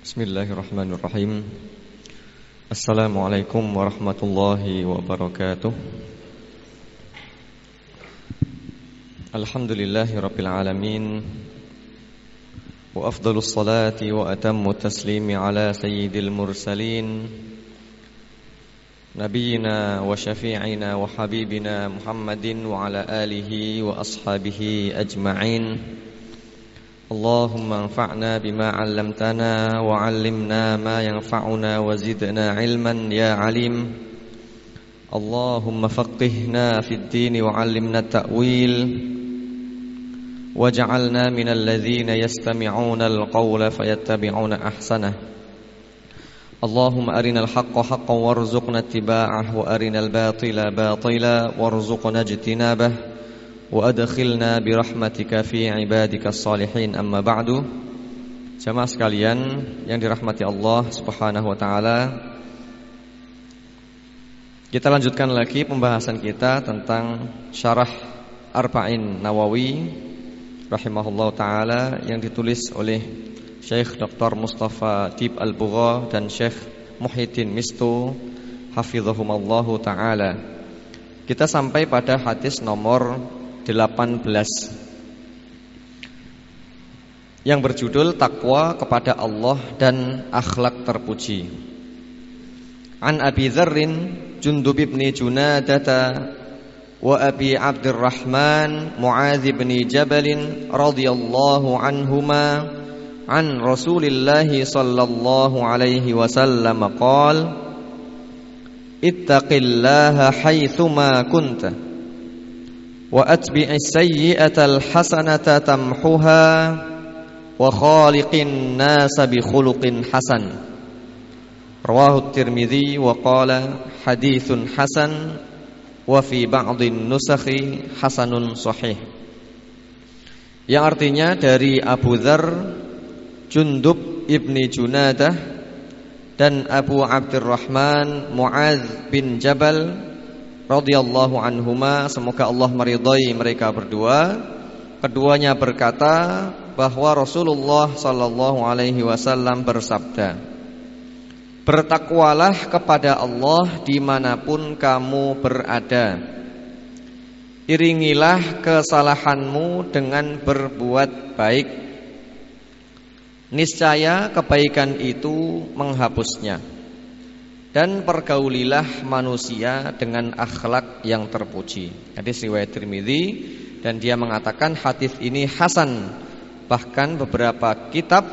Bismillahirrahmanirrahim. Assalamualaikum warahmatullahi wabarakatuh. Alhamdulillahi rabbil alamin. Wa afdalus salati wa atammu taslimi ala sayyidil mursalin Nabiyyina wa syafi'ina wa habibina Muhammadin wa ala alihi wa ashabihi ajma'in. Allahumma anfa'na bima 'allamtana wa 'allimna ma yanfa'una wa zidna 'ilman ya 'alim. Allahumma faqihna fid din wa 'allimna ta'wil waj'alna minal ladzina yastami'una al-qawla fayattabi'una ahsanah. Allahumma arinal haqqa haqqan warzuqna ittiba'ah wa arinal batila batila warzuqna ijtinabah wa adkhilna birahmatika fi ibadikas salihin. Amma ba'du. Jamaah sekalian yang dirahmati Allah Subhanahu wa taala, kita lanjutkan lagi pembahasan kita tentang syarah Arba'in Nawawi rahimahullah taala yang ditulis oleh Syekh Dr. Mustafa Dib Al-Bugha dan Syekh Muhyiddin Mistu hafizahumallahu taala. Kita sampai pada hadis nomor 18 yang berjudul takwa kepada Allah dan akhlak terpuji. An Abi Dzarrin Jundub bin Junadata wa Abi Abdurrahman Muadz bin Jabal radhiyallahu anhuma an Rasulillah sallallahu alaihi wasallam qala ittaqillaha haitsuma kunta wa atbi'is sayyi'atal hasanata tamhuha wa khaliqin nasa bi khuluqin hasan. Rawahu Tirmidzi wa qala haditsun hasan wa fi ba'dhin nusakhi hasanun sahih. Yang artinya dari Abu Dzar, Jundub ibni Junadah dan Abu Abdurrahman Muadz bin Jabal radhiyallahu anhuma, semoga Allah meridhai mereka berdua. Keduanya berkata bahwa Rasulullah sallallahu alaihi wasallam bersabda, bertakwalah kepada Allah dimanapun kamu berada. Iringilah kesalahanmu dengan berbuat baik. Niscaya kebaikan itu menghapusnya. Dan pergaulilah manusia dengan akhlak yang terpuji. Hadis riwayat Tirmidzi, dan dia mengatakan hadis ini hasan. Bahkan beberapa kitab,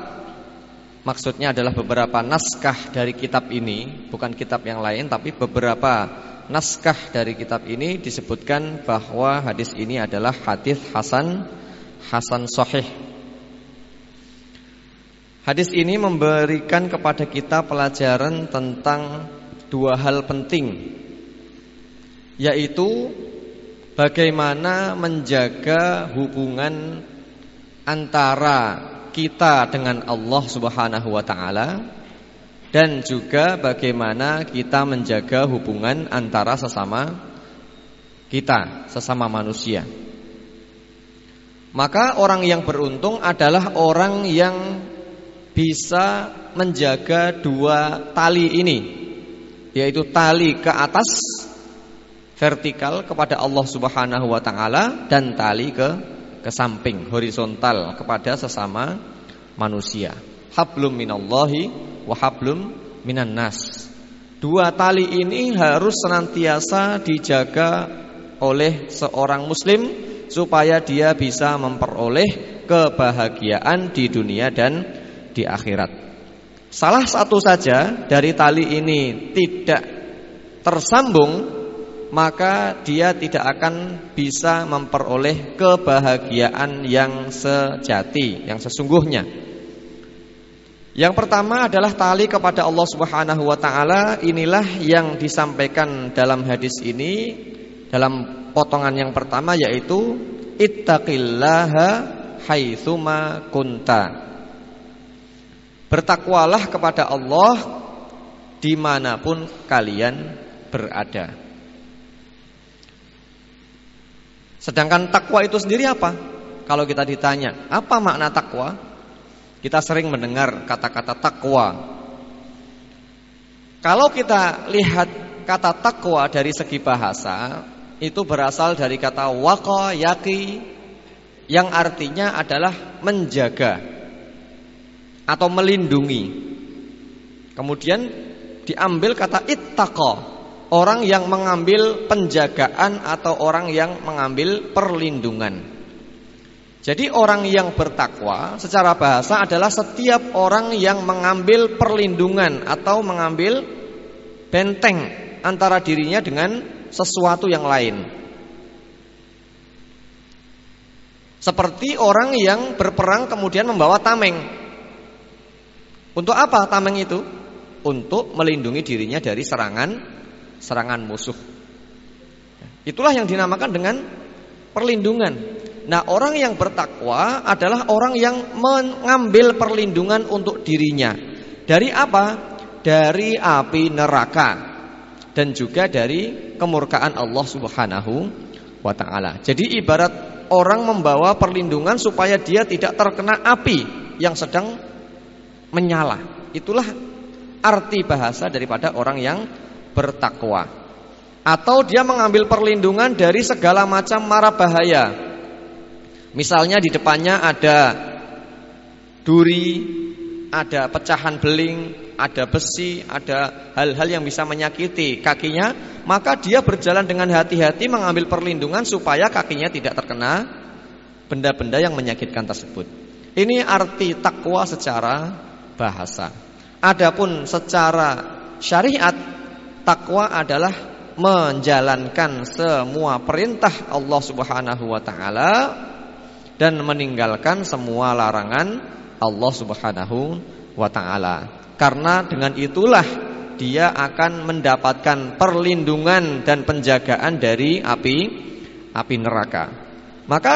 maksudnya adalah beberapa naskah dari kitab ini, bukan kitab yang lain, tapi beberapa naskah dari kitab ini disebutkan bahwa hadis ini adalah hadis hasan sahih. Hadis ini memberikan kepada kita pelajaran tentang dua hal penting, yaitu bagaimana menjaga hubungan antara kita dengan Allah Subhanahu wa taala, dan juga bagaimana kita menjaga hubungan antara sesama kita, sesama manusia. Maka orang yang beruntung adalah orang yang bisa menjaga dua tali ini, yaitu tali ke atas vertikal kepada Allah Subhanahu wa taala dan tali ke samping horizontal kepada sesama manusia. Hablum minallahi wa hablum minan nas. Dua tali ini harus senantiasa dijaga oleh seorang muslim supaya dia bisa memperoleh kebahagiaan di dunia dan di akhirat. Salah satu saja dari tali ini tidak tersambung, maka dia tidak akan bisa memperoleh kebahagiaan yang sejati, yang sesungguhnya. Yang pertama adalah tali kepada Allah Subhanahu wa taala. Inilah yang disampaikan dalam hadis ini dalam potongan yang pertama, yaitu ittaqillaha haitsuma kunta. Bertakwalah kepada Allah dimanapun kalian berada. Sedangkan takwa itu sendiri apa? Kalau kita ditanya, apa makna takwa? Kita sering mendengar kata-kata takwa. Kalau kita lihat kata takwa dari segi bahasa, itu berasal dari kata waqa yaqi, yang artinya adalah menjaga atau melindungi. Kemudian diambil kata ittaqa, orang yang mengambil penjagaan atau orang yang mengambil perlindungan. Jadi orang yang bertakwa secara bahasa adalah setiap orang yang mengambil perlindungan atau mengambil benteng antara dirinya dengan sesuatu yang lain. Seperti orang yang berperang kemudian membawa tameng. Untuk apa tameng itu? Untuk melindungi dirinya dari serangan musuh. Itulah yang dinamakan dengan perlindungan. Nah, orang yang bertakwa adalah orang yang mengambil perlindungan untuk dirinya. Dari apa? Dari api neraka dan juga dari kemurkaan Allah Subhanahu wa ta'ala. Jadi ibarat orang membawa perlindungan supaya dia tidak terkena api yang sedang menyala. Itulah arti bahasa daripada orang yang bertakwa. Atau dia mengambil perlindungan dari segala macam mara bahaya. Misalnya di depannya ada duri, ada pecahan beling, ada besi, ada hal-hal yang bisa menyakiti kakinya, maka dia berjalan dengan hati-hati mengambil perlindungan supaya kakinya tidak terkena benda-benda yang menyakitkan tersebut. Ini arti takwa secara bahasa. Adapun secara syariat, takwa adalah menjalankan semua perintah Allah Subhanahu wa ta'ala dan meninggalkan semua larangan Allah Subhanahu wa ta'ala. Karena dengan itulah dia akan mendapatkan perlindungan dan penjagaan dari api neraka. Maka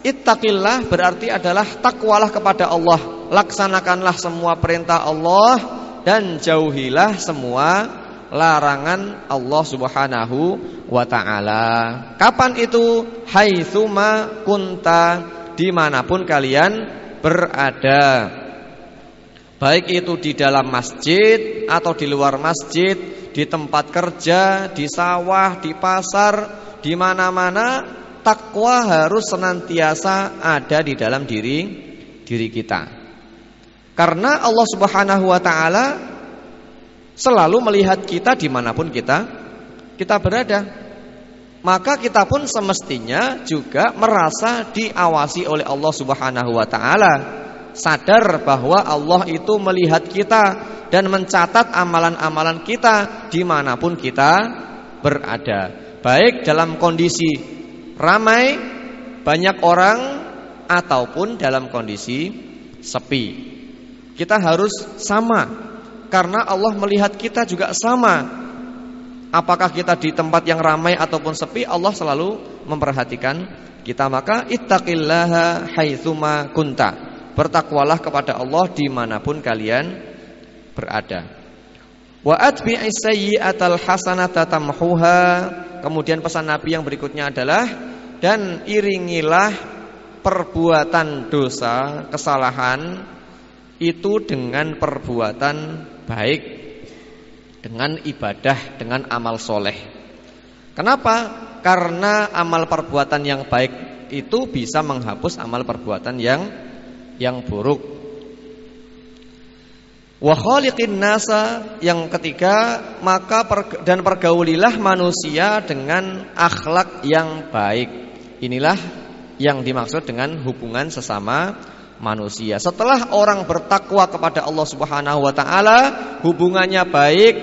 ittaqillah berarti adalah takwalah kepada Allah. Laksanakanlah semua perintah Allah dan jauhilah semua larangan Allah Subhanahu wa ta'ala. Kapan itu? Haitsuma kunta, dimanapun kalian berada, baik itu di dalam masjid atau di luar masjid, di tempat kerja, di sawah, di pasar, di mana-mana. Takwa harus senantiasa ada di dalam diri kita. Karena Allah Subhanahu wa ta'ala selalu melihat kita dimanapun kita berada. Maka kita pun semestinya juga merasa diawasi oleh Allah Subhanahu wa ta'ala. Sadar bahwa Allah itu melihat kita dan mencatat amalan-amalan kita dimanapun kita berada. Baik dalam kondisi ramai, banyak orang, ataupun dalam kondisi sepi. Kita harus sama, karena Allah melihat kita juga sama. Apakah kita di tempat yang ramai ataupun sepi, Allah selalu memperhatikan kita. Maka ittaqillaha haitsuma kunta, bertakwalah kepada Allah dimanapun kalian berada. Wa atbi'is sayyi'atal hasanata tamhuha. Kemudian pesan Nabi yang berikutnya adalah, dan iringilah perbuatan dosa, kesalahan itu dengan perbuatan baik, dengan ibadah, dengan amal soleh. Kenapa? Karena amal perbuatan yang baik itu bisa menghapus amal perbuatan yang buruk. Wa khaliqin nasa, yang ketiga, maka dan pergaulilah manusia dengan akhlak yang baik. Inilah yang dimaksud dengan hubungan sesama manusia. Setelah orang bertakwa kepada Allah Subhanahu wa ta'ala, hubungannya baik,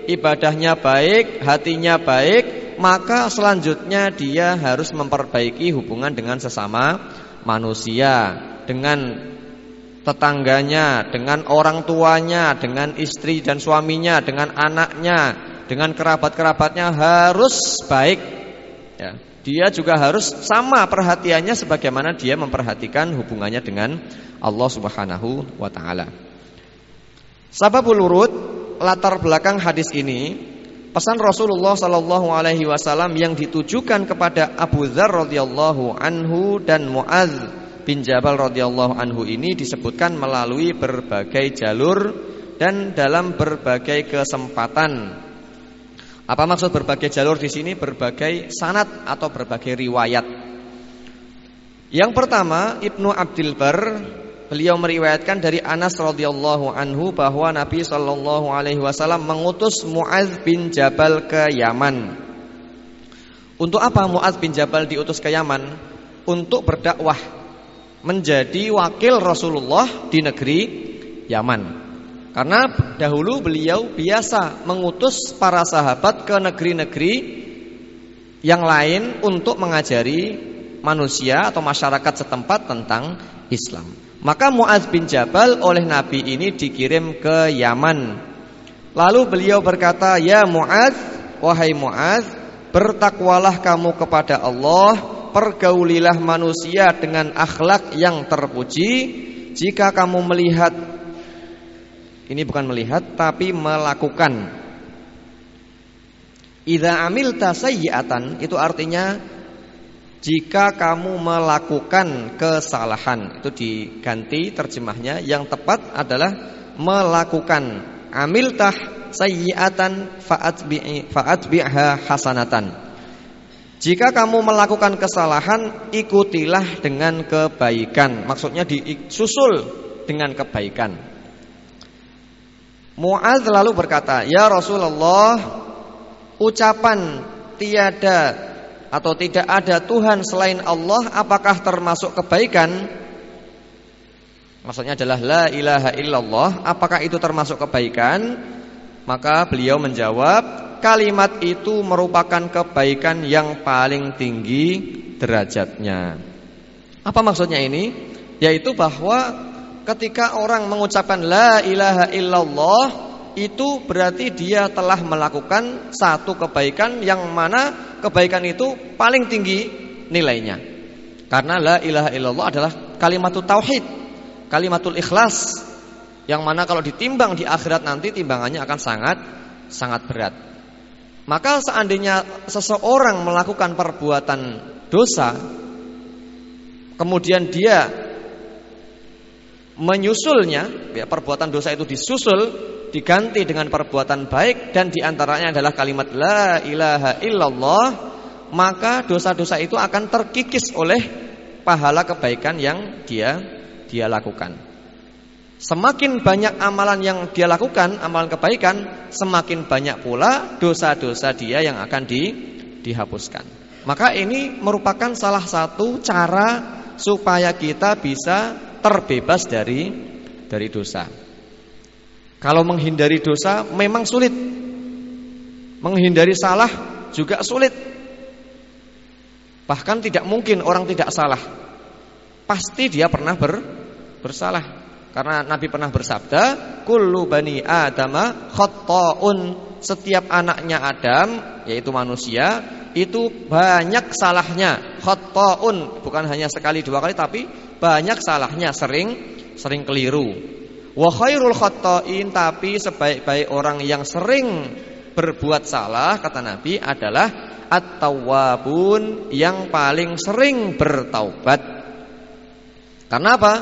ibadahnya baik, hatinya baik, maka selanjutnya dia harus memperbaiki hubungan dengan sesama manusia, dengan tetangganya, dengan orang tuanya, dengan istri dan suaminya, dengan anaknya, dengan kerabat-kerabatnya harus baik ya. Dia juga harus sama perhatiannya sebagaimana dia memperhatikan hubungannya dengan Allah Subhanahu wa ta'ala. Sababul wurud, latar belakang hadis ini, pesan Rasulullah sallallahu alaihi wasallam yang ditujukan kepada Abu Dzar radhiyallahu anhu dan Muadz bin Jabal radhiyallahu anhu ini disebutkan melalui berbagai jalur dan dalam berbagai kesempatan. Apa maksud berbagai jalur di sini? Berbagai sanad atau berbagai riwayat. Yang pertama, Ibnu Abdul Bar, beliau meriwayatkan dari Anas radhiyallahu anhu bahwa Nabi sallallahu alaihi wasallam mengutus Muadz bin Jabal ke Yaman. Untuk apa Muadz bin Jabal diutus ke Yaman? Untuk berdakwah, menjadi wakil Rasulullah di negeri Yaman. Karena dahulu beliau biasa mengutus para sahabat ke negeri-negeri yang lain untuk mengajari manusia atau masyarakat setempat tentang Islam. Maka Muadz bin Jabal oleh Nabi ini dikirim ke Yaman. Lalu beliau berkata, "Ya Muadz, wahai Muadz, bertakwalah kamu kepada Allah, pergaulilah manusia dengan akhlak yang terpuji. Jika kamu melihat," ini bukan melihat tapi melakukan, "idza amilta sayyi'atan," itu artinya jika kamu melakukan kesalahan. Itu diganti terjemahnya, yang tepat adalah melakukan. Amiltah sayyi'atan fa'atbi'ha hasanatan. Jika kamu melakukan kesalahan, ikutilah dengan kebaikan. Maksudnya disusul dengan kebaikan. Muadz lalu berkata, "Ya Rasulullah, ucapan tiada atau tidak ada Tuhan selain Allah, apakah termasuk kebaikan?" Maksudnya adalah la ilaha illallah, apakah itu termasuk kebaikan? Maka beliau menjawab, kalimat itu merupakan kebaikan yang paling tinggi derajatnya. Apa maksudnya ini? Yaitu bahwa ketika orang mengucapkan la ilaha illallah, itu berarti dia telah melakukan satu kebaikan yang mana kebaikan itu paling tinggi nilainya. Karena la ilaha illallah adalah kalimatul tauhid, kalimatul ikhlas, yang mana kalau ditimbang di akhirat nanti timbangannya akan sangat berat. Maka seandainya seseorang melakukan perbuatan dosa, kemudian dia menyusulnya, ya, perbuatan dosa itu disusul, diganti dengan perbuatan baik, dan diantaranya adalah kalimat la ilaha illallah, maka dosa-dosa itu akan terkikis oleh pahala kebaikan yang dia lakukan. Semakin banyak amalan yang dia lakukan, amalan kebaikan, semakin banyak pula dosa-dosa dia yang akan dihapuskan. Maka ini merupakan salah satu cara supaya kita bisa terbebas dari dosa. Kalau menghindari dosa memang sulit, menghindari salah juga sulit. Bahkan tidak mungkin orang tidak salah. Pasti dia pernah bersalah. Karena Nabi pernah bersabda, kullu bani adama khatta'un, setiap anaknya Adam, yaitu manusia, itu banyak salahnya. Khatta'un, bukan hanya sekali dua kali, tapi banyak salahnya, sering keliru. Wa khairul khatta'in, tapi sebaik-baik orang yang sering berbuat salah, kata Nabi, adalah at-tawwabun, yang paling sering bertaubat. Karena apa?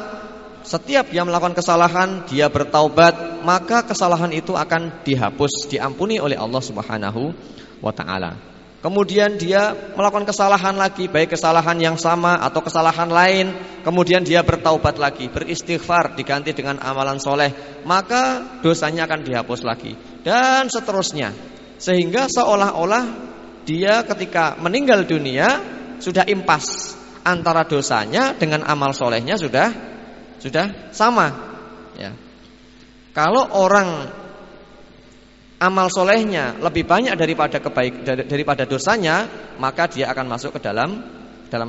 Setiap dia melakukan kesalahan, dia bertaubat, maka kesalahan itu akan dihapus, diampuni oleh Allah Subhanahu wa ta'ala. Kemudian dia melakukan kesalahan lagi, baik kesalahan yang sama atau kesalahan lain, kemudian dia bertaubat lagi, beristighfar, diganti dengan amalan soleh, maka dosanya akan dihapus lagi, dan seterusnya. Sehingga seolah-olah dia ketika meninggal dunia sudah impas, antara dosanya dengan amal solehnya sudah sama, ya. Kalau orang amal solehnya lebih banyak daripada dosanya, maka dia akan masuk ke dalam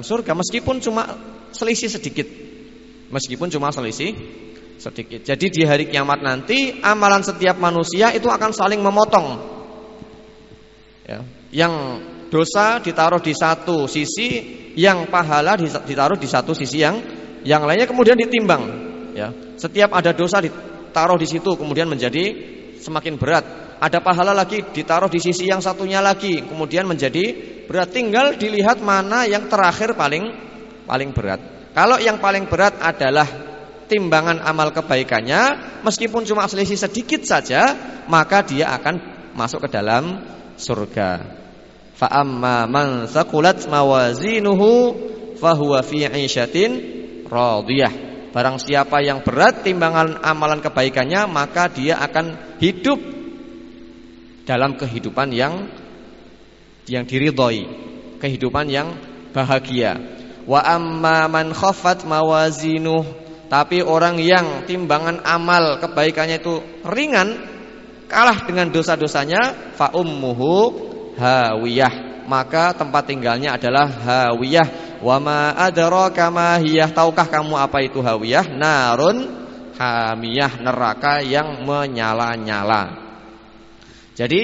surga, meskipun cuma selisih sedikit. Jadi di hari kiamat nanti amalan setiap manusia itu akan saling memotong, ya. Yang dosa ditaruh di satu sisi, yang pahala ditaruh di satu sisi, yang lainnya kemudian ditimbang, ya. Setiap ada dosa ditaruh di situ, kemudian menjadi semakin berat. Ada pahala lagi ditaruh di sisi yang satunya lagi, kemudian menjadi berat. Tinggal dilihat mana yang terakhir paling berat. Kalau yang paling berat adalah timbangan amal kebaikannya, meskipun cuma selisih sedikit saja, maka dia akan masuk ke dalam surga. Fa amma man thaqulat mawazinuhu fahuwa fi 'ishatin radiyah. Barang siapa yang berat timbangan amalan kebaikannya, maka dia akan hidup dalam kehidupan yang diridhoi, kehidupan yang bahagia. Wa amma man khaffat mawazinuh, tapi orang yang timbangan amal kebaikannya itu ringan, kalah dengan dosa-dosanya, fa ummuhu hawiyah, maka tempat tinggalnya adalah hawiyah. Wa ma adraka ma hiyah, tahukah kamu apa itu hawiyah? Narun hamiyah, neraka yang menyala-nyala. Jadi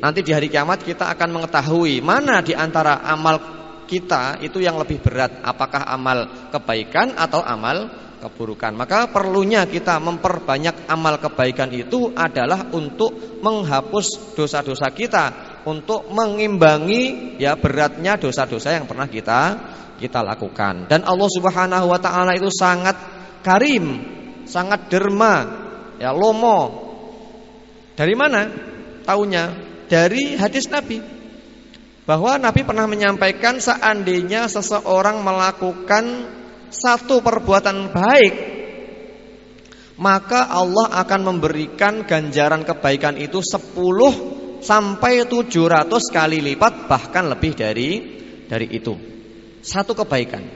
nanti di hari kiamat kita akan mengetahui mana di antara amal kita itu yang lebih berat, apakah amal kebaikan atau amal keburukan. Maka perlunya kita memperbanyak amal kebaikan itu adalah untuk menghapus dosa-dosa kita, untuk mengimbangi ya beratnya dosa-dosa yang pernah kita lakukan. Dan Allah Subhanahu wa taala itu sangat karim, sangat derma, ya lomo. Dari mana taunya? Dari hadis Nabi, bahwa Nabi pernah menyampaikan seandainya seseorang melakukan satu perbuatan baik, maka Allah akan memberikan ganjaran kebaikan itu 10 sampai 700 kali lipat, bahkan lebih dari itu. Satu kebaikan.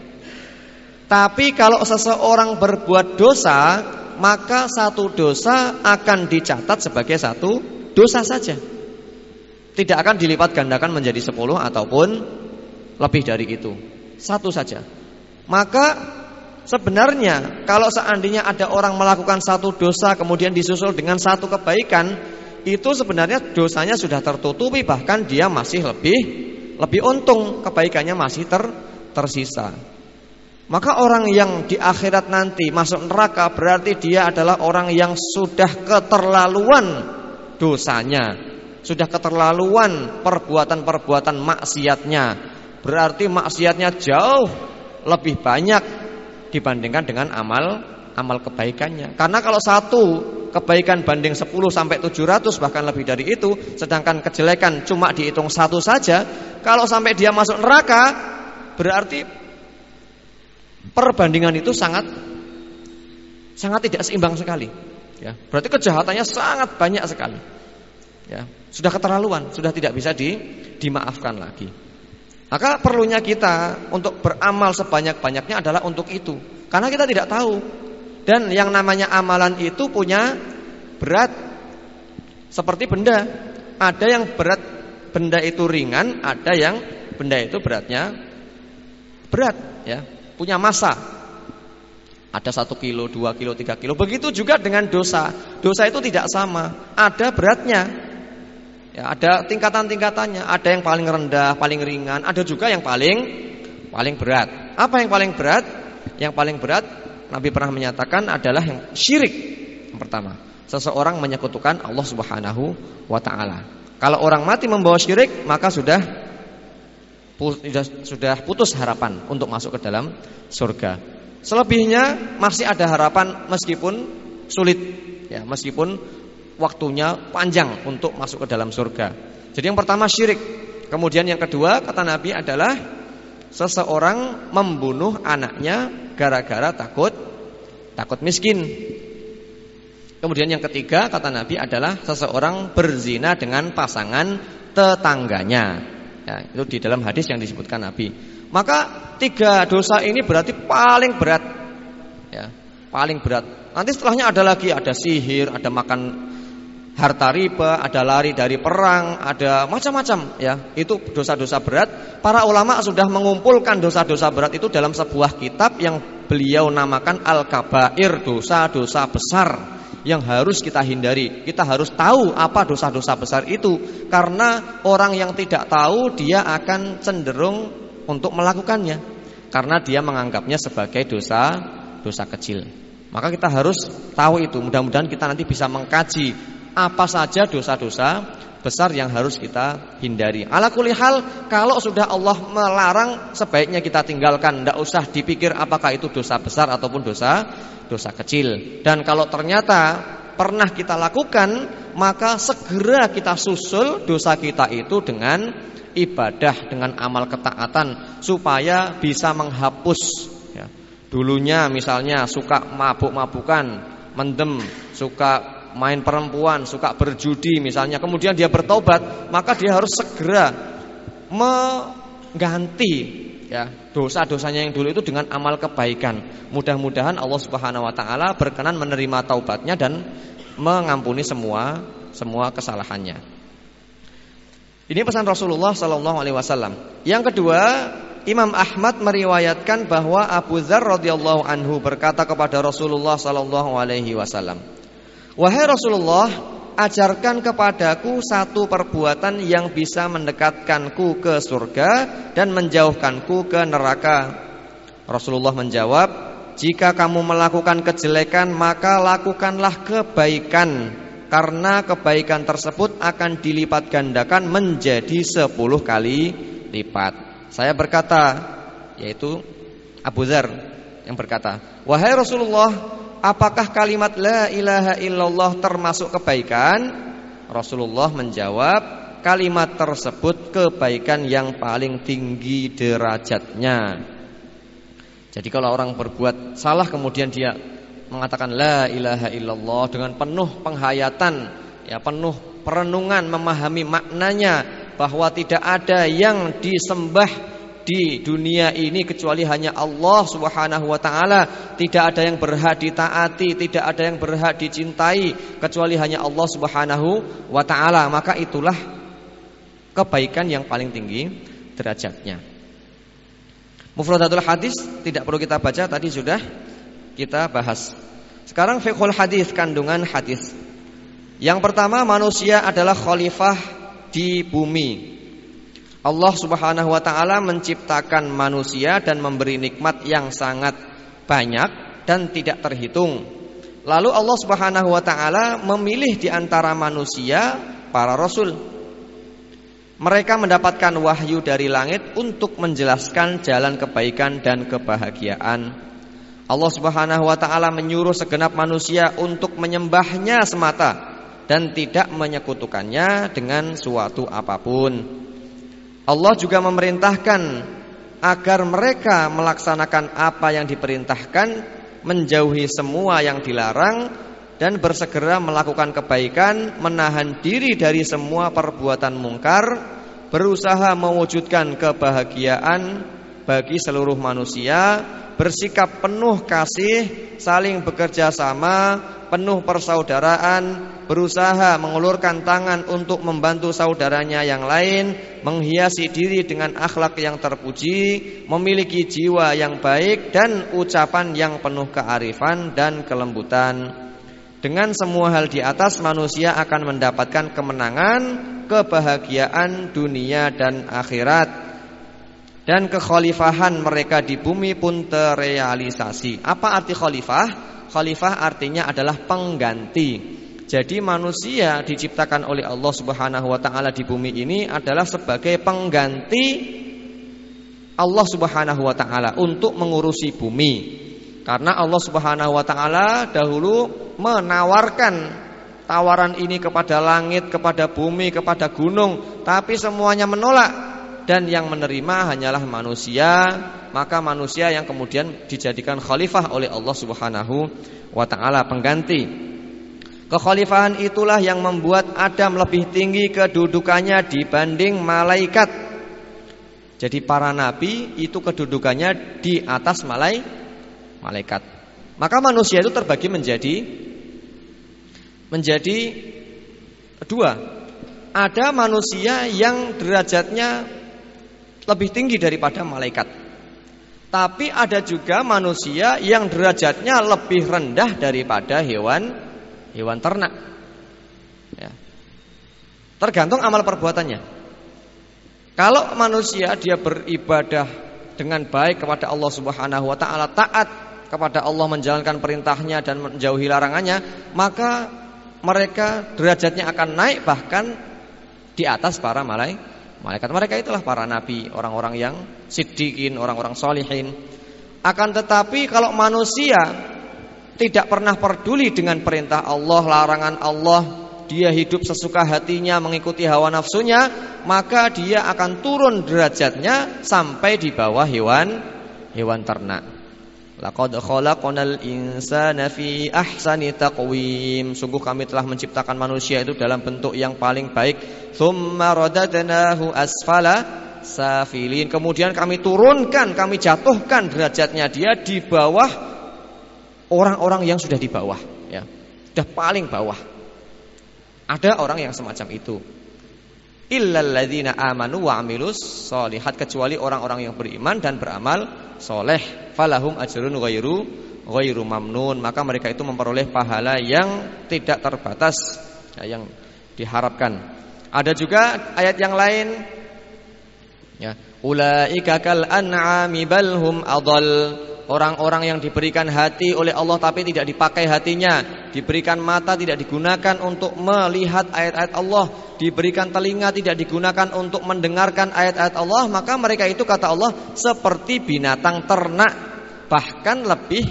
Tapi kalau seseorang berbuat dosa, maka satu dosa akan dicatat sebagai satu dosa saja. Tidak akan dilipat gandakan menjadi 10 ataupun lebih dari itu. Satu saja. Maka sebenarnya kalau seandainya ada orang melakukan satu dosa kemudian disusul dengan satu kebaikan, itu sebenarnya dosanya sudah tertutupi, bahkan dia masih lebih untung, kebaikannya masih tersisa. Maka orang yang di akhirat nanti masuk neraka berarti dia adalah orang yang sudah keterlaluan dosanya, sudah keterlaluan perbuatan-perbuatan maksiatnya. Berarti maksiatnya jauh lebih banyak dibandingkan dengan amal kebaikannya. Karena kalau satu kebaikan banding 10 sampai 700 bahkan lebih dari itu, sedangkan kejelekan cuma dihitung satu saja, kalau sampai dia masuk neraka berarti perbandingan itu sangat tidak seimbang sekali. Ya, berarti kejahatannya sangat banyak sekali. Ya, sudah keterlaluan, sudah tidak bisa dimaafkan lagi. Maka perlunya kita untuk beramal sebanyak-banyaknya adalah untuk itu. Karena kita tidak tahu. Dan yang namanya amalan itu punya berat. Seperti benda. Ada yang berat benda itu ringan, ada yang benda itu beratnya berat, ya, punya massa. Ada 1 kilo, 2 kilo, 3 kilo. Begitu juga dengan dosa. Dosa itu tidak sama, ada beratnya. Ya, ada tingkatan-tingkatannya, ada yang paling rendah, paling ringan, ada juga yang paling berat. Apa yang paling berat? Yang paling berat Nabi pernah menyatakan adalah yang syirik. Yang pertama, seseorang menyekutukan Allah Subhanahu wa taala. Kalau orang mati membawa syirik, maka sudah putus harapan untuk masuk ke dalam surga. Selebihnya masih ada harapan meskipun sulit, ya, meskipun waktunya panjang untuk masuk ke dalam surga. Jadi yang pertama syirik. Kemudian yang kedua kata Nabi adalah seseorang membunuh anaknya gara-gara takut miskin. Kemudian yang ketiga kata Nabi adalah seseorang berzina dengan pasangan tetangganya. Ya, itu di dalam hadis yang disebutkan Nabi. Maka 3 dosa ini berarti paling berat. Ya, paling berat. Nanti setelahnya ada lagi, ada sihir, ada makan harta riba, ada lari dari perang, ada macam-macam, ya. Itu dosa-dosa berat. Para ulama sudah mengumpulkan dosa-dosa berat itu dalam sebuah kitab yang beliau namakan Al-Kabair, dosa-dosa besar yang harus kita hindari. Kita harus tahu apa dosa-dosa besar itu, karena orang yang tidak tahu dia akan cenderung untuk melakukannya karena dia menganggapnya sebagai dosa kecil. Maka kita harus tahu itu. Mudah-mudahan kita nanti bisa mengkaji apa saja dosa-dosa besar yang harus kita hindari. Ala kulli hal, kalau sudah Allah melarang sebaiknya kita tinggalkan, tidak usah dipikir apakah itu dosa besar ataupun dosa kecil. Dan kalau ternyata pernah kita lakukan, maka segera kita susul dosa kita itu dengan ibadah, dengan amal ketaatan, supaya bisa menghapus ya. Dulunya misalnya suka mabuk-mabukan, mendem, suka main perempuan, suka berjudi misalnya, kemudian dia bertobat, maka dia harus segera mengganti ya dosa-dosanya yang dulu itu dengan amal kebaikan. Mudah-mudahan Allah Subhanahu wa taala berkenan menerima taubatnya dan mengampuni semua kesalahannya. Ini pesan Rasulullah sallallahu alaihi wasallam. Yang kedua, Imam Ahmad meriwayatkan bahwa Abu Dzar radhiyallahu anhu berkata kepada Rasulullah sallallahu alaihi wasallam, "Wahai Rasulullah, ajarkan kepadaku satu perbuatan yang bisa mendekatkanku ke surga dan menjauhkanku ke neraka." Rasulullah menjawab, "Jika kamu melakukan kejelekan, maka lakukanlah kebaikan, karena kebaikan tersebut akan dilipat gandakan menjadi 10 kali lipat." Saya berkata, yaitu Abu Dzar yang berkata, "Wahai Rasulullah, apakah kalimat la ilaha illallah termasuk kebaikan?" Rasulullah menjawab, "Kalimat tersebut kebaikan yang paling tinggi derajatnya." Jadi kalau orang berbuat salah kemudian dia mengatakan la ilaha illallah dengan penuh penghayatan, ya penuh perenungan, memahami maknanya bahwa tidak ada yang disembah di dunia ini kecuali hanya Allah Subhanahu wa taala, tidak ada yang berhak ditaati, tidak ada yang berhak dicintai kecuali hanya Allah Subhanahu wa taala, maka itulah kebaikan yang paling tinggi derajatnya. Mufradatul hadis tidak perlu kita baca, tadi sudah kita bahas. Sekarang fiqhul hadis, kandungan hadis. Yang pertama, manusia adalah khalifah di bumi. Allah Subhanahu wa taala menciptakan manusia dan memberi nikmat yang sangat banyak dan tidak terhitung. Lalu Allah Subhanahu wa taala memilih di antara manusia para rasul. Mereka mendapatkan wahyu dari langit untuk menjelaskan jalan kebaikan dan kebahagiaan. Allah Subhanahu wa taala menyuruh segenap manusia untuk menyembahnya semata dan tidak menyekutukannya dengan suatu apapun. Allah juga memerintahkan agar mereka melaksanakan apa yang diperintahkan, menjauhi semua yang dilarang, dan bersegera melakukan kebaikan, menahan diri dari semua perbuatan mungkar, berusaha mewujudkan kebahagiaan bagi seluruh manusia, bersikap penuh kasih, saling bekerja sama, penuh persaudaraan, berusaha mengulurkan tangan untuk membantu saudaranya yang lain, menghiasi diri dengan akhlak yang terpuji, memiliki jiwa yang baik dan ucapan yang penuh kearifan dan kelembutan. Dengan semua hal di atas, manusia akan mendapatkan kemenangan, kebahagiaan dunia dan akhirat. Dan kekhalifahan mereka di bumi pun terrealisasi. Apa arti khalifah? Khalifah artinya adalah pengganti. Jadi manusia diciptakan oleh Allah Subhanahu wa taala di bumi ini adalah sebagai pengganti Allah Subhanahu wa taala untuk mengurusi bumi. Karena Allah Subhanahu wa taala dahulu menawarkan tawaran ini kepada langit, kepada bumi, kepada gunung, tapi semuanya menolak. Dan yang menerima hanyalah manusia. Maka manusia yang kemudian dijadikan khalifah oleh Allah Subhanahu wa ta'ala, pengganti. Kekhalifahan itulah yang membuat Adam lebih tinggi kedudukannya dibanding malaikat. Jadi para nabi itu kedudukannya di atas malaikat. Maka manusia itu terbagi menjadi dua. Ada manusia yang derajatnya lebih tinggi daripada malaikat. Tapi ada juga manusia yang derajatnya lebih rendah daripada hewan ternak. Ya. Tergantung amal perbuatannya. Kalau manusia dia beribadah dengan baik kepada Allah Subhanahu wa taala, taat kepada Allah, menjalankan perintahnya dan menjauhi larangannya, maka mereka derajatnya akan naik, bahkan di atas para malaikat. Mereka itulah para nabi, orang-orang yang siddiqin, orang-orang solihin. Akan tetapi kalau manusia tidak pernah peduli dengan perintah Allah, larangan Allah, dia hidup sesuka hatinya mengikuti hawa nafsunya, maka dia akan turun derajatnya sampai di bawah hewan ternak. Laqad khalaqnal insana fi ahsani taqwim. Sungguh kami telah menciptakan manusia itu dalam bentuk yang paling baik. Tsumma radadnahu asfala safilin. Kemudian kami turunkan, kami jatuhkan derajatnya dia di bawah orang-orang yang sudah di bawah, ya. Sudah paling bawah. Ada orang yang semacam itu. Illal ladzina amanu wa amilus sholihat, kecuali orang-orang yang beriman dan beramal soleh. Falahum ajrun ghairu mamnun, maka mereka itu memperoleh pahala yang tidak terbatas, ya, yang diharapkan. Ada juga ayat yang lain, ya, ulaika kal an'ami bal hum adall. Orang-orang yang diberikan hati oleh Allah tapi tidak dipakai hatinya, diberikan mata tidak digunakan untuk melihat ayat-ayat Allah, diberikan telinga tidak digunakan untuk mendengarkan ayat-ayat Allah, maka mereka itu kata Allah seperti binatang ternak, bahkan lebih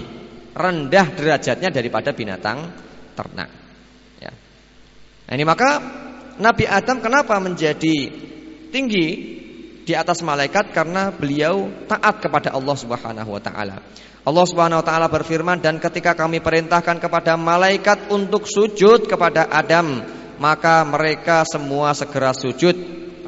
rendah derajatnya daripada binatang ternak, ya. Nah, ini maka Nabi Adam kenapa menjadi tinggi di atas malaikat? Karena beliau taat kepada Allah Subhanahu wa taala. Allah Subhanahu wa taala berfirman, dan ketika kami perintahkan kepada malaikat untuk sujud kepada Adam, maka mereka semua segera sujud.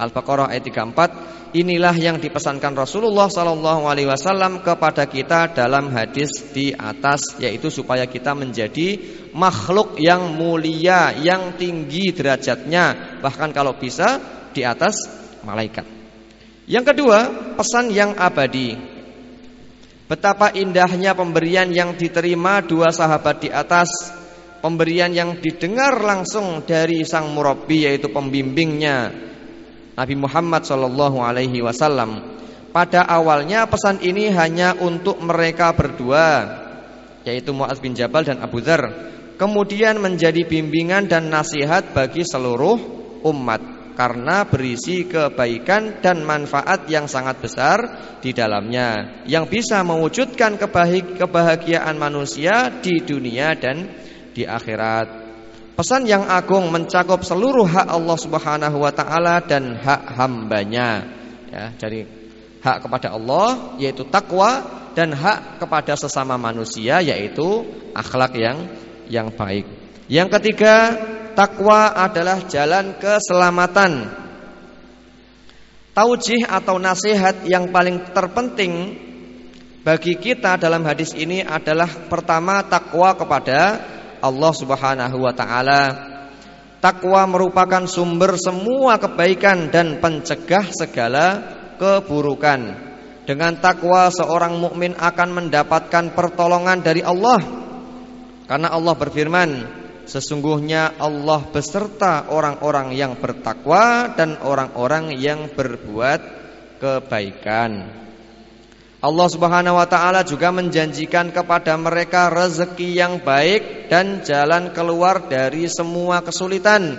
Al-Baqarah ayat 34. Inilah yang dipesankan Rasulullah sallallahu alaihi wasallam kepada kita dalam hadis di atas, yaitu supaya kita menjadi makhluk yang mulia, yang tinggi derajatnya, bahkan kalau bisa di atas malaikat. Yang kedua, pesan yang abadi. Betapa indahnya pemberian yang diterima dua sahabat di atas, pemberian yang didengar langsung dari sang murabbi, yaitu pembimbingnya Nabi Muhammad SAW. Pada awalnya pesan ini hanya untuk mereka berdua, yaitu Mu'adz bin Jabal dan Abu Dzar. Kemudian menjadi bimbingan dan nasihat bagi seluruh umat, karena berisi kebaikan dan manfaat yang sangat besar di dalamnya, yang bisa mewujudkan kebahagiaan manusia di dunia dan di akhirat. Pesan yang agung mencakup seluruh hak Allah Subhanahu wa taala dan hak hambanya, ya, dari hak kepada Allah yaitu takwa, dan hak kepada sesama manusia yaitu akhlak yang baik. Yang ketiga, takwa adalah jalan keselamatan. Taujih atau nasihat yang paling terpenting bagi kita dalam hadis ini adalah pertama, takwa kepada Allah Subhanahu wa taala. Takwa merupakan sumber semua kebaikan dan pencegah segala keburukan. Dengan takwa seorang mukmin akan mendapatkan pertolongan dari Allah. Karena Allah berfirman, sesungguhnya Allah beserta orang-orang yang bertakwa dan orang-orang yang berbuat kebaikan. Allah Subhanahu wa taala juga menjanjikan kepada mereka rezeki yang baik dan jalan keluar dari semua kesulitan.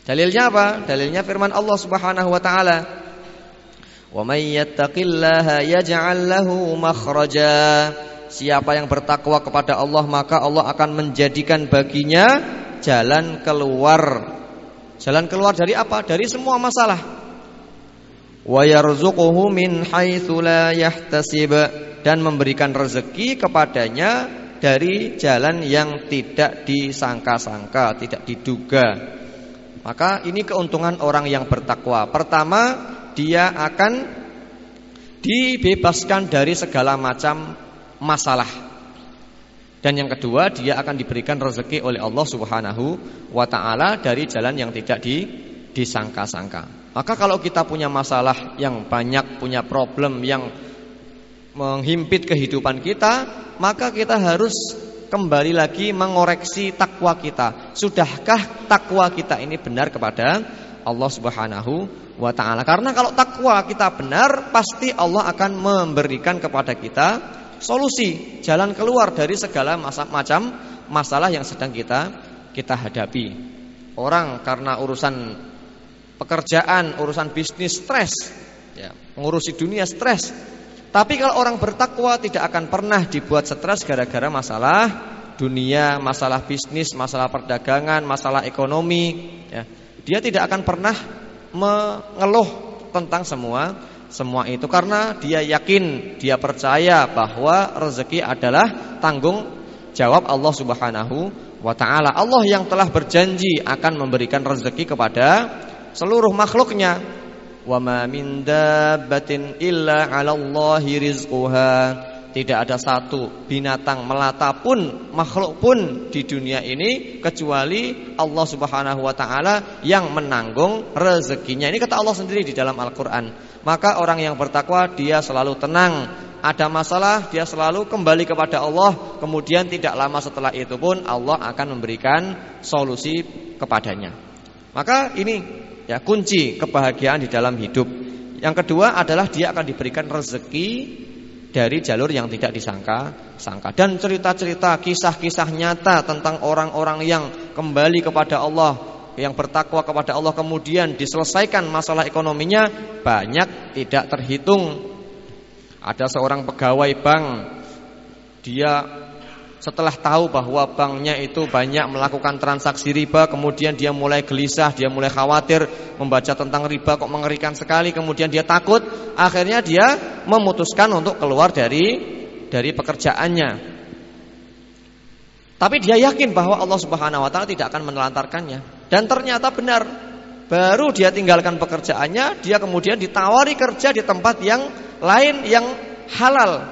Dalilnya apa? Dalilnya firman Allah Subhanahu wa taala, "Wa may yattaqillaha yaj'al lahu makhraja." Siapa yang bertakwa kepada Allah, maka Allah akan menjadikan baginya jalan keluar. Jalan keluar dari apa? Dari semua masalah. Wa yarzuquhu min haitsu la yahtasib, dan memberikan rezeki kepadanya dari jalan yang tidak disangka-sangka, tidak diduga. Maka ini keuntungan orang yang bertakwa. Pertama, dia akan dibebaskan dari segala macam masalah. Dan yang kedua, dia akan diberikan rezeki oleh Allah Subhanahu wa taala dari jalan yang tidak disangka-sangka. Maka kalau kita punya masalah yang banyak, punya problem yang menghimpit kehidupan kita, maka kita harus kembali lagi mengoreksi takwa kita. Sudahkah takwa kita ini benar kepada Allah Subhanahu wa taala? Karena kalau takwa kita benar, pasti Allah akan memberikan kepada kita solusi, jalan keluar dari segala macam masalah yang sedang kita hadapi. Orang karena urusan pekerjaan, urusan bisnis stres, ya, mengurusi dunia stres. Tapi kalau orang bertakwa tidak akan pernah dibuat stres gara-gara masalah dunia, masalah bisnis, masalah perdagangan, masalah ekonomi, ya. Dia tidak akan pernah mengeluh tentang semua itu karena dia yakin, dia percaya bahwa rezeki adalah tanggung jawab Allah Subhanahu wa taala. Allah yang telah berjanji akan memberikan rezeki kepada seluruh makhluknya. Wa ma min dabbatin illa 'alallahi rizquha. Tidak ada satu binatang melata pun, makhluk pun di dunia ini kecuali Allah Subhanahu wa taala yang menanggung rezekinya. Ini kata Allah sendiri di dalam Al-Qur'an. Maka orang yang bertakwa dia selalu tenang. Ada masalah dia selalu kembali kepada Allah. Kemudian tidak lama setelah itu pun Allah akan memberikan solusi kepadanya. Maka ini ya kunci kebahagiaan di dalam hidup. Yang kedua adalah dia akan diberikan rezeki dari jalur yang tidak disangka-sangka. Dan cerita-cerita, kisah-kisah nyata tentang orang-orang yang kembali kepada Allah, yang bertakwa kepada Allah, kemudian diselesaikan masalah ekonominya, banyak tidak terhitung. Ada seorang pegawai bank, dia setelah tahu bahwa banknya itu banyak melakukan transaksi riba, kemudian dia mulai gelisah, dia mulai khawatir, membaca tentang riba kok mengerikan sekali, kemudian dia takut, akhirnya dia memutuskan untuk keluar dari pekerjaannya. Tapi dia yakin bahwa Allah Subhanahu wa taala tidak akan menelantarkannya. Dan ternyata benar. Baru dia tinggalkan pekerjaannya, dia kemudian ditawari kerja di tempat yang lain yang halal,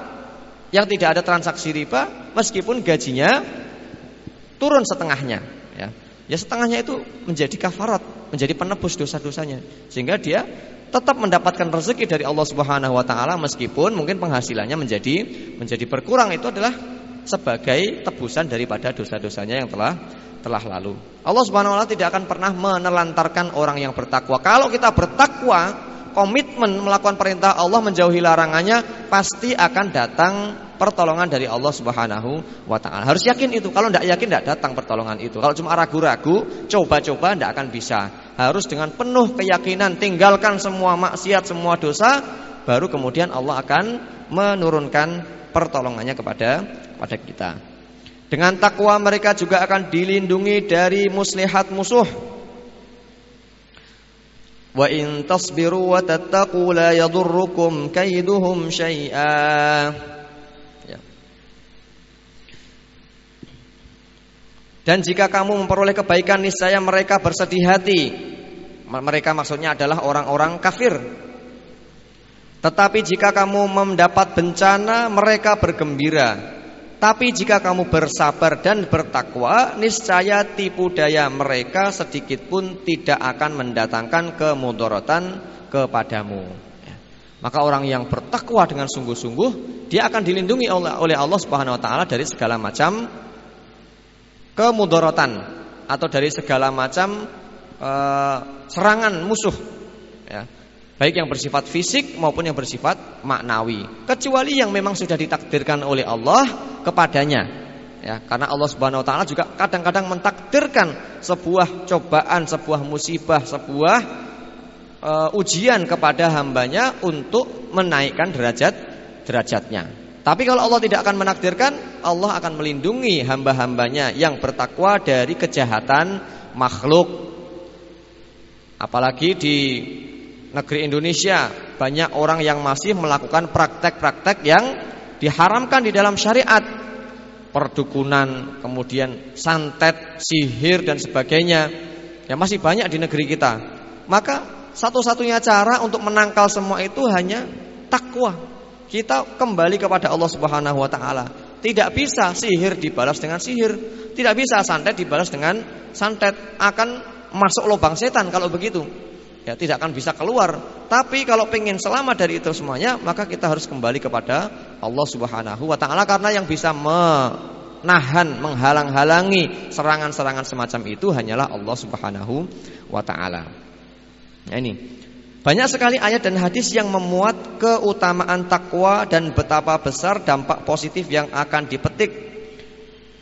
yang tidak ada transaksi riba, meskipun gajinya turun setengahnya, ya setengahnya itu menjadi kafarat, menjadi penebus dosa-dosanya, sehingga dia tetap mendapatkan rezeki dari Allah Subhanahu wa taala meskipun mungkin penghasilannya menjadi berkurang. Itu adalah sebagai tebusan daripada dosa-dosanya yang telah lalu. Allah Subhanahu wa taala tidak akan pernah menelantarkan orang yang bertakwa. Kalau kita bertakwa, komitmen melakukan perintah Allah, menjauhi larangannya, pasti akan datang pertolongan dari Allah Subhanahu wa taala. Harus yakin itu. Kalau tidak yakin tidak datang pertolongan itu. Kalau cuma ragu-ragu, coba-coba tidak akan bisa. Harus dengan penuh keyakinan, tinggalkan semua maksiat, semua dosa, baru kemudian Allah akan menurunkan pertolongannya kepada kita. Dengan takwa mereka juga akan dilindungi dari muslihat musuh. Wa in tasbiru wa tattaqu la yadurrukum kaiduhum syai'a. Ya. Dan jika kamu memperoleh kebaikan, niscaya mereka bersedih hati. Mereka maksudnya adalah orang-orang kafir. Tetapi jika kamu mendapat bencana, mereka bergembira. Tapi jika kamu bersabar dan bertakwa, niscaya tipu daya mereka sedikit pun tidak akan mendatangkan kemudaratan kepadamu. Maka orang yang bertakwa dengan sungguh-sungguh, dia akan dilindungi oleh Allah Subhanahu wa taala dari segala macam kemudaratan atau dari segala macam serangan musuh, ya. Baik yang bersifat fisik maupun yang bersifat maknawi, kecuali yang memang sudah ditakdirkan oleh Allah kepadanya, ya. Karena Allah Subhanahu wa taala juga kadang-kadang mentakdirkan sebuah cobaan, sebuah musibah, sebuah ujian kepada hambanya untuk menaikkan derajatnya. Tapi kalau Allah tidak akan menakdirkan, Allah akan melindungi hamba-hambanya yang bertakwa dari kejahatan makhluk. Apalagi di negeri Indonesia banyak orang yang masih melakukan praktek-praktek yang diharamkan di dalam syariat. Perdukunan, kemudian santet, sihir dan sebagainya. Ya masih banyak di negeri kita. Maka satu-satunya cara untuk menangkal semua itu hanya takwa. Kita kembali kepada Allah Subhanahu wa taala. Tidak bisa sihir dibalas dengan sihir, tidak bisa santet dibalas dengan santet. Akan masuk lubang setan kalau begitu. Ya, tidak akan bisa keluar. Tapi kalau pengen selamat dari itu semuanya, maka kita harus kembali kepada Allah Subhanahu wa taala, karena yang bisa menahan, menghalang-halangi serangan-serangan semacam itu hanyalah Allah Subhanahu wa taala. Nah, ini banyak sekali ayat dan hadis yang memuat keutamaan takwa dan betapa besar dampak positif yang akan dipetik.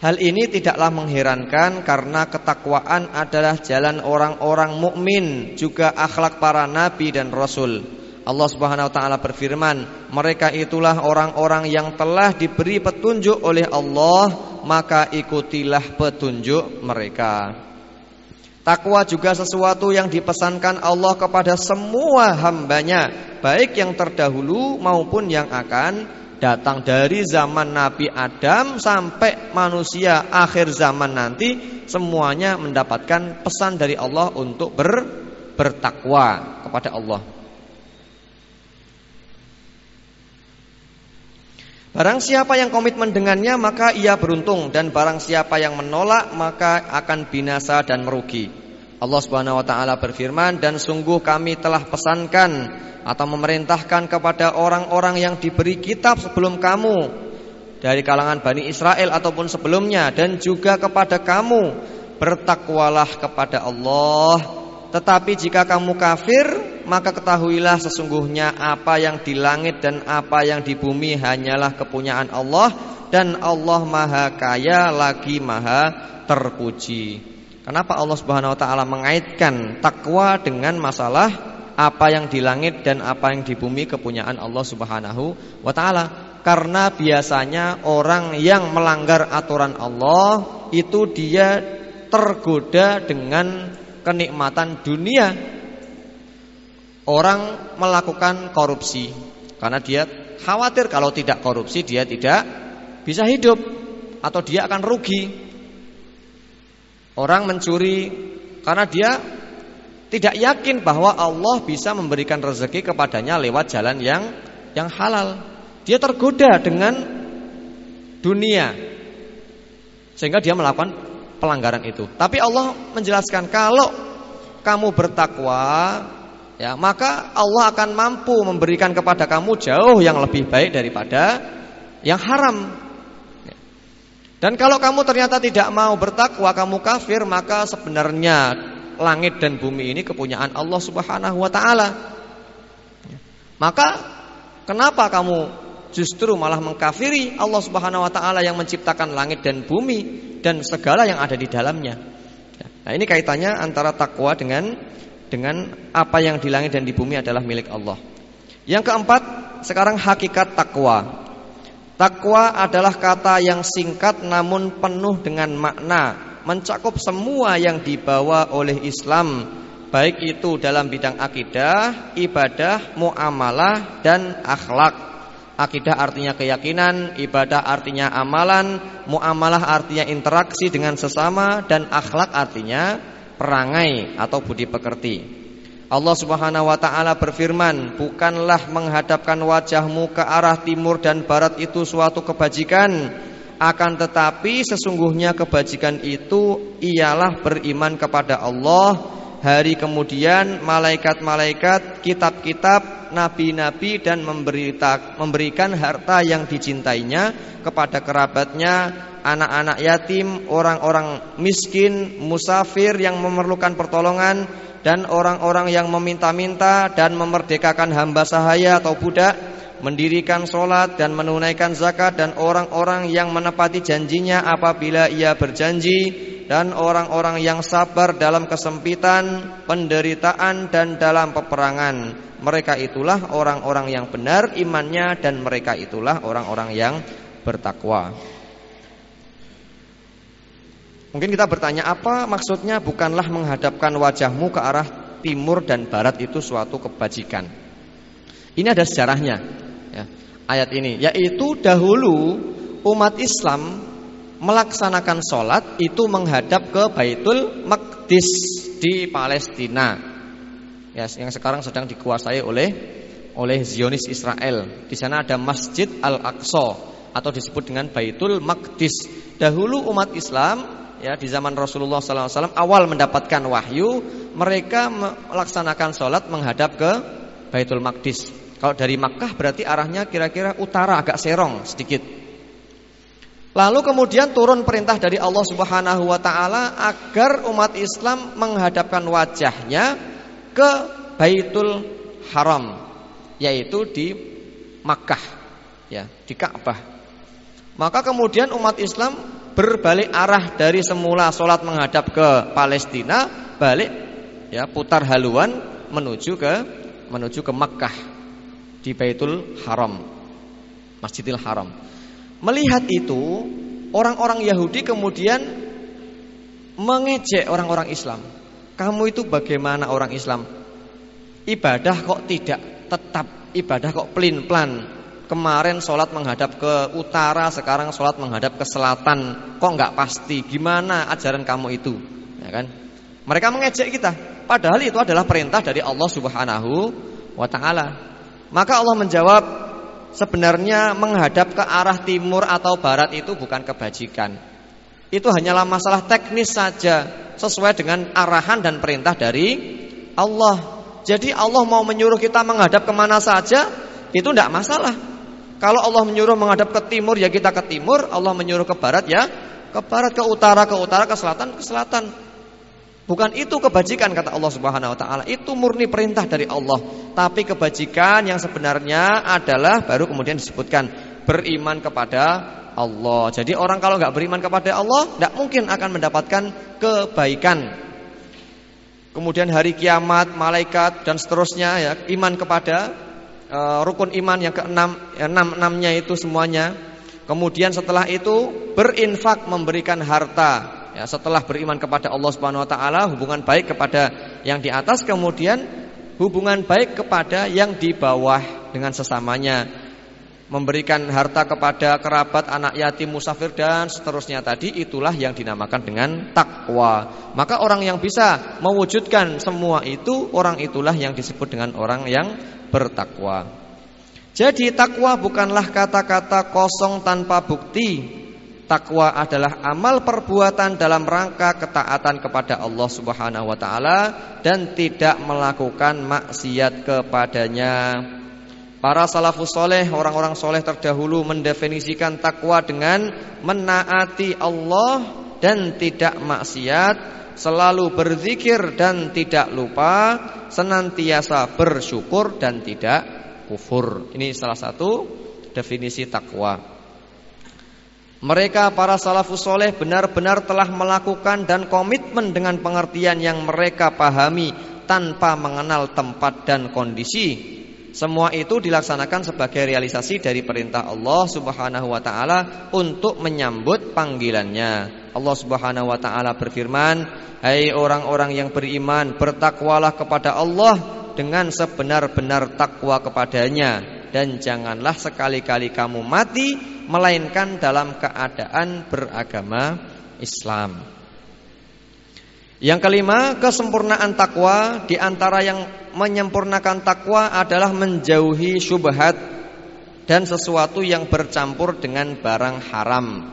Hal ini tidaklah mengherankan karena ketakwaan adalah jalan orang-orang mukmin, juga akhlak para nabi dan rasul. Allah Subhanahu wa taala berfirman, mereka itulah orang-orang yang telah diberi petunjuk oleh Allah, maka ikutilah petunjuk mereka. Takwa juga sesuatu yang dipesankan Allah kepada semua hambanya, baik yang terdahulu maupun yang akan datang, dari zaman Nabi Adam sampai manusia akhir zaman nanti, semuanya mendapatkan pesan dari Allah untuk bertakwa kepada Allah. Barang siapa yang komitmen dengannya maka ia beruntung, dan barang siapa yang menolak maka akan binasa dan merugi. Allah Subhanahu wa taala berfirman, dan sungguh kami telah pesankan atau memerintahkan kepada orang-orang yang diberi kitab sebelum kamu dari kalangan Bani Israel ataupun sebelumnya, dan juga kepada kamu, bertakwalah kepada Allah. Tetapi jika kamu kafir, maka ketahuilah sesungguhnya apa yang di langit dan apa yang di bumi hanyalah kepunyaan Allah, dan Allah Maha Kaya lagi Maha Terpuji. Kenapa Allah Subhanahu wa taala mengaitkan takwa dengan masalah apa yang di langit dan apa yang di bumi kepunyaan Allah Subhanahu wa taala? Karena biasanya orang yang melanggar aturan Allah itu dia tergoda dengan kenikmatan dunia. Orang melakukan korupsi karena dia khawatir kalau tidak korupsi dia tidak bisa hidup atau dia akan rugi. Orang mencuri karena dia tidak yakin bahwa Allah bisa memberikan rezeki kepadanya lewat jalan yang halal. Dia tergoda dengan dunia sehingga dia melakukan pelanggaran itu. Tapi Allah menjelaskan, kalau kamu bertakwa, ya, maka Allah akan mampu memberikan kepada kamu jauh yang lebih baik daripada yang haram. Dan kalau kamu ternyata tidak mau bertakwa, kamu kafir, maka sebenarnya langit dan bumi ini kepunyaan Allah Subhanahu wa taala. Maka kenapa kamu justru malah mengkafiri Allah Subhanahu wa taala yang menciptakan langit dan bumi dan segala yang ada di dalamnya? Nah, ini kaitannya antara takwa dengan apa yang di langit dan di bumi adalah milik Allah. Yang keempat, sekarang hakikat takwa. Takwa adalah kata yang singkat namun penuh dengan makna, mencakup semua yang dibawa oleh Islam, baik itu dalam bidang akidah, ibadah, muamalah, dan akhlak. Akidah artinya keyakinan, ibadah artinya amalan, muamalah artinya interaksi dengan sesama, dan akhlak artinya perangai atau budi pekerti. Allah Subhanahu wa taala berfirman, bukanlah menghadapkan wajahmu ke arah timur dan barat itu suatu kebajikan, akan tetapi sesungguhnya kebajikan itu ialah beriman kepada Allah, hari kemudian, malaikat-malaikat, kitab-kitab, nabi-nabi, dan memberikan harta yang dicintainya kepada kerabatnya, anak-anak yatim, orang-orang miskin, musafir yang memerlukan pertolongan, dan orang-orang yang meminta-minta, dan memerdekakan hamba sahaya atau budak, mendirikan sholat dan menunaikan zakat, dan orang-orang yang menepati janjinya apabila ia berjanji, dan orang-orang yang sabar dalam kesempitan, penderitaan, dan dalam peperangan. Mereka itulah orang-orang yang benar imannya, dan mereka itulah orang-orang yang bertakwa. Mungkin kita bertanya, apa maksudnya bukanlah menghadapkan wajahmu ke arah timur dan barat itu suatu kebajikan? Ini ada sejarahnya, ya, ayat ini, yaitu dahulu umat Islam melaksanakan sholat itu menghadap ke Baitul Maqdis di Palestina, ya, yang sekarang sedang dikuasai oleh Zionis Israel. Di sana ada Masjid Al-Aqsa atau disebut dengan Baitul Maqdis. Dahulu umat Islam, ya, di zaman Rasulullah SAW awal mendapatkan wahyu, mereka melaksanakan sholat menghadap ke Baitul Maqdis. Kalau dari Makkah berarti arahnya kira-kira utara, agak serong sedikit. Lalu kemudian turun perintah dari Allah Subhanahu wa taala agar umat Islam menghadapkan wajahnya ke Baitul Haram, yaitu di Makkah, ya, di Ka'bah. Maka kemudian umat Islam berbalik arah dari semula sholat menghadap ke Palestina, balik ya putar haluan menuju ke Makkah di Baitul Haram, Masjidil Haram. Melihat itu, orang-orang Yahudi kemudian mengejek orang-orang Islam. Kamu itu bagaimana orang Islam? Ibadah kok tidak tetap, ibadah kok pelin-pelan. Kemarin sholat menghadap ke utara, sekarang sholat menghadap ke selatan. Kok nggak pasti? Gimana ajaran kamu itu? Ya kan? Mereka mengejek kita. Padahal itu adalah perintah dari Allah Subhanahu wa Ta'ala. Maka Allah menjawab, sebenarnya menghadap ke arah timur atau barat itu bukan kebajikan. Itu hanyalah masalah teknis saja, sesuai dengan arahan dan perintah dari Allah. Jadi Allah mau menyuruh kita menghadap kemana saja, itu tidak masalah. Kalau Allah menyuruh menghadap ke timur, ya kita ke timur. Allah menyuruh ke barat, ya ke barat, ke utara, ke selatan, ke selatan. Bukan itu kebajikan, kata Allah Subhanahu wa Ta'ala. Itu murni perintah dari Allah. Tapi kebajikan yang sebenarnya adalah baru kemudian disebutkan beriman kepada Allah. Jadi orang kalau nggak beriman kepada Allah, tidak mungkin akan mendapatkan kebaikan. Kemudian hari kiamat, malaikat dan seterusnya, ya, iman kepada rukun iman yang keenam, enam-enamnya itu semuanya. Kemudian setelah itu berinfak, memberikan harta. Ya, setelah beriman kepada Allah Subhanahu wa Ta'ala, hubungan baik kepada yang di atas, kemudian hubungan baik kepada yang di bawah dengan sesamanya. Memberikan harta kepada kerabat, anak yatim, musafir dan seterusnya tadi, itulah yang dinamakan dengan takwa. Maka orang yang bisa mewujudkan semua itu, orang itulah yang disebut dengan orang yang bertakwa. Jadi takwa bukanlah kata-kata kosong tanpa bukti. Takwa adalah amal perbuatan dalam rangka ketaatan kepada Allah Subhanahu wa Ta'ala dan tidak melakukan maksiat kepadanya. Para salafus soleh, orang-orang soleh terdahulu mendefinisikan takwa dengan menaati Allah dan tidak maksiat, selalu berzikir dan tidak lupa, senantiasa bersyukur dan tidak kufur. Ini salah satu definisi takwa. Mereka para salafus soleh benar-benar telah melakukan dan komitmen dengan pengertian yang mereka pahami tanpa mengenal tempat dan kondisi. Semua itu dilaksanakan sebagai realisasi dari perintah Allah Subhanahu wa Ta'ala untuk menyambut panggilannya. Allah Subhanahu wa Ta'ala berfirman, hai orang-orang yang beriman, bertakwalah kepada Allah dengan sebenar-benar takwa kepadanya, dan janganlah sekali-kali kamu mati melainkan dalam keadaan beragama Islam. Yang kelima, kesempurnaan takwa. Di antara yang menyempurnakan takwa adalah menjauhi syubhat dan sesuatu yang bercampur dengan barang haram.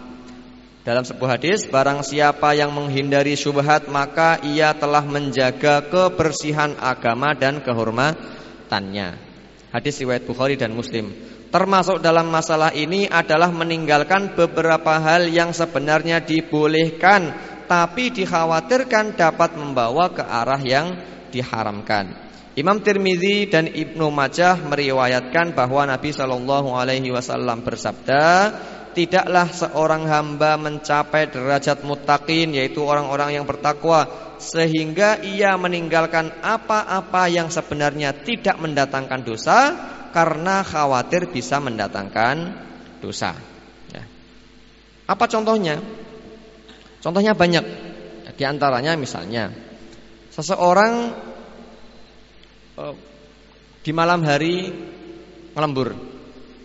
Dalam sebuah hadis, barang siapa yang menghindari syubhat, maka ia telah menjaga kebersihan agama dan kehormatannya. Hadis riwayat Bukhari dan Muslim. Termasuk dalam masalah ini adalah meninggalkan beberapa hal yang sebenarnya dibolehkan, tapi dikhawatirkan dapat membawa ke arah yang diharamkan. Imam Tirmidzi dan Ibnu Majah meriwayatkan bahwa Nabi SAW bersabda, tidaklah seorang hamba mencapai derajat muttaqin, yaitu orang-orang yang bertakwa, sehingga ia meninggalkan apa-apa yang sebenarnya tidak mendatangkan dosa karena khawatir bisa mendatangkan dosa. Ya. Apa contohnya? Contohnya banyak. Di antaranya misalnya seseorang di malam hari ngelembur,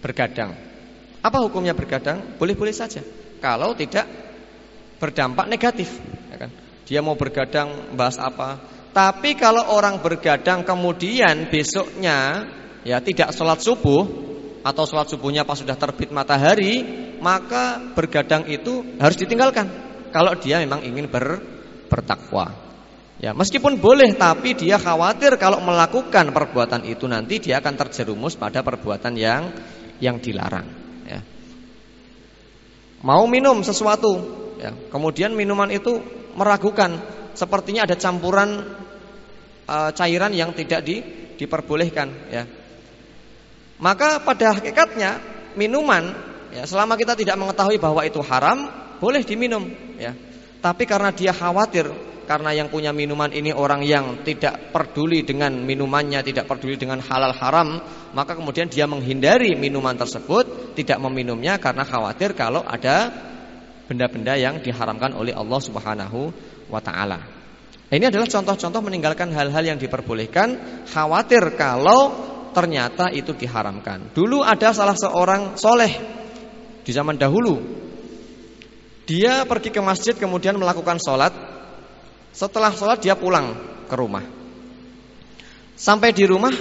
bergadang. Apa hukumnya bergadang? Boleh-boleh saja kalau tidak berdampak negatif, ya kan? Dia mau bergadang bahas apa. Tapi kalau orang bergadang kemudian besoknya ya tidak sholat subuh, atau sholat subuhnya pas sudah terbit matahari, maka bergadang itu harus ditinggalkan kalau dia memang ingin bertakwa. Ya, meskipun boleh, tapi dia khawatir kalau melakukan perbuatan itu nanti dia akan terjerumus pada perbuatan yang dilarang. Ya. Mau minum sesuatu, ya, kemudian minuman itu meragukan, sepertinya ada campuran cairan yang tidak diperbolehkan. Ya. Maka pada hakikatnya minuman ya, selama kita tidak mengetahui bahwa itu haram, boleh diminum, ya. Tapi karena dia khawatir, karena yang punya minuman ini orang yang tidak peduli dengan minumannya, tidak peduli dengan halal haram, maka kemudian dia menghindari minuman tersebut, tidak meminumnya karena khawatir kalau ada benda-benda yang diharamkan oleh Allah Subhanahu wa taala. Ini adalah contoh-contoh meninggalkan hal-hal yang diperbolehkan, khawatir kalau ternyata itu diharamkan. Dulu ada salah seorang soleh di zaman dahulu. Dia pergi ke masjid kemudian melakukan sholat. Setelah sholat dia pulang ke rumah. Sampai di rumah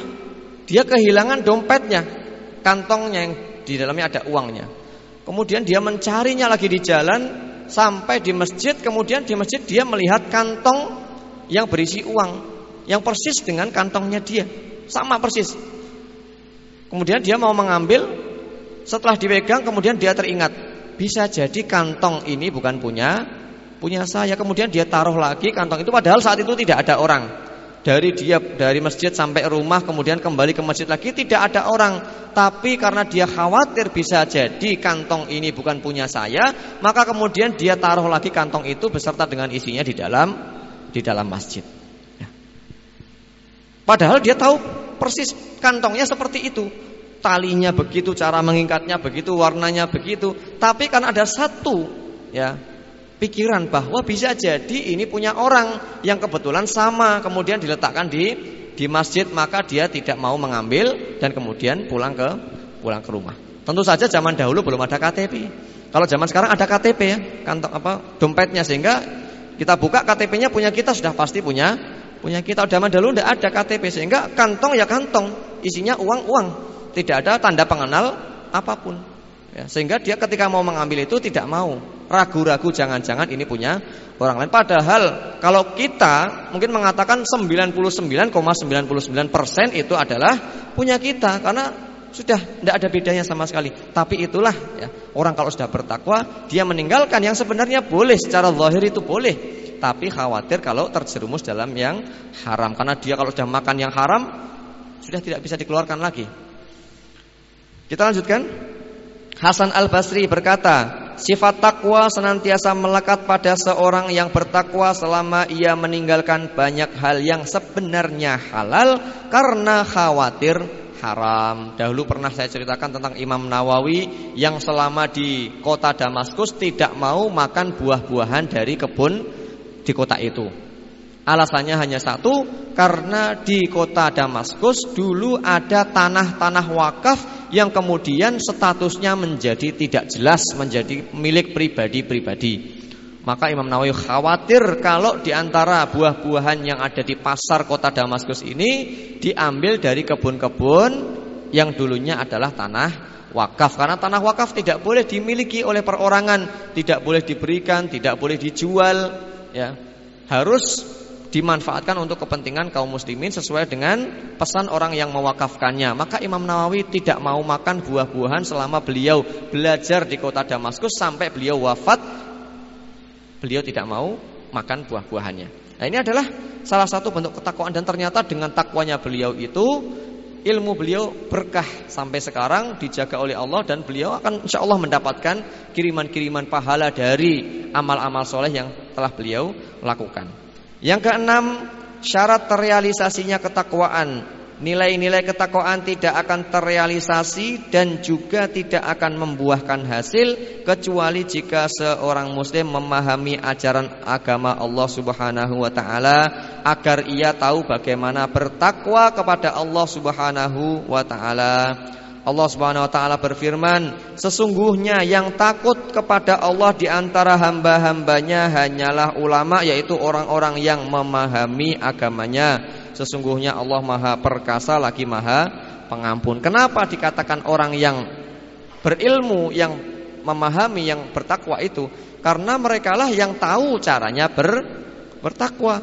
dia kehilangan dompetnya, kantongnya yang di dalamnya ada uangnya. Kemudian dia mencarinya lagi di jalan sampai di masjid. Kemudian di masjid dia melihat kantong yang berisi uang, yang persis dengan kantongnya dia, sama persis. Kemudian dia mau mengambil. Setelah dipegang kemudian dia teringat, bisa jadi kantong ini bukan punya saya. Kemudian dia taruh lagi kantong itu, padahal saat itu tidak ada orang. Dari masjid sampai rumah kemudian kembali ke masjid lagi tidak ada orang. Tapi karena dia khawatir bisa jadi kantong ini bukan punya saya, maka kemudian dia taruh lagi kantong itu beserta dengan isinya di dalam masjid, ya. Padahal dia tahu persis kantongnya seperti itu, talinya begitu, cara mengikatnya begitu, warnanya begitu. Tapi kan ada satu, ya, pikiran bahwa bisa jadi ini punya orang yang kebetulan sama, kemudian diletakkan di masjid, maka dia tidak mau mengambil dan kemudian pulang ke rumah. Tentu saja zaman dahulu belum ada KTP. Kalau zaman sekarang ada KTP, ya, kantong dompetnya, sehingga kita buka KTP-nya punya kita, sudah pasti punya kita. Zaman dahulu tidak ada KTP, sehingga kantong ya kantong, isinya uang, tidak ada tanda pengenal apapun, ya, sehingga dia ketika mau mengambil itu tidak mau, ragu-ragu jangan-jangan ini punya orang lain. Padahal kalau kita mungkin mengatakan 99,99% itu adalah punya kita, karena sudah tidak ada bedanya sama sekali. Tapi itulah, ya, orang kalau sudah bertakwa, dia meninggalkan yang sebenarnya boleh, secara zahir itu boleh, tapi khawatir kalau terjerumus dalam yang haram. Karena dia kalau sudah makan yang haram, sudah tidak bisa dikeluarkan lagi. Kita lanjutkan. Hasan Al-Basri berkata, sifat takwa senantiasa melekat pada seorang yang bertakwa selama ia meninggalkan banyak hal yang sebenarnya halal karena khawatir haram. Dahulu pernah saya ceritakan tentang Imam Nawawi yang selama di kota Damaskus tidak mau makan buah-buahan dari kebun di kota itu. Alasannya hanya satu, karena di kota Damaskus dulu ada tanah-tanah wakaf yang kemudian statusnya menjadi tidak jelas, menjadi milik pribadi-pribadi. Maka Imam Nawawi khawatir kalau di antara buah-buahan yang ada di pasar kota Damaskus ini diambil dari kebun-kebun yang dulunya adalah tanah wakaf. Karena tanah wakaf tidak boleh dimiliki oleh perorangan, tidak boleh diberikan, tidak boleh dijual, ya. Harus dimanfaatkan untuk kepentingan kaum muslimin sesuai dengan pesan orang yang mewakafkannya. Maka Imam Nawawi tidak mau makan buah-buahan selama beliau belajar di kota Damaskus sampai beliau wafat. Beliau tidak mau makan buah-buahannya. Nah, ini adalah salah satu bentuk ketakwaan, dan ternyata dengan takwanya beliau itu ilmu beliau berkah sampai sekarang, dijaga oleh Allah, dan beliau akan insyaallah mendapatkan kiriman-kiriman pahala dari amal-amal soleh yang telah beliau lakukan. Yang keenam, syarat terrealisasinya ketakwaan. Nilai-nilai ketakwaan tidak akan terrealisasi dan juga tidak akan membuahkan hasil kecuali jika seorang muslim memahami ajaran agama Allah Subhanahu wa taala agar ia tahu bagaimana bertakwa kepada Allah Subhanahu wa taala. Allah Subhanahu wa taala berfirman, sesungguhnya yang takut kepada Allah di antara hamba-hambanya hanyalah ulama, yaitu orang-orang yang memahami agamanya. Sesungguhnya Allah Maha Perkasa lagi Maha Pengampun. Kenapa dikatakan orang yang berilmu, yang memahami, yang bertakwa itu? Karena merekalah yang tahu caranya bertakwa.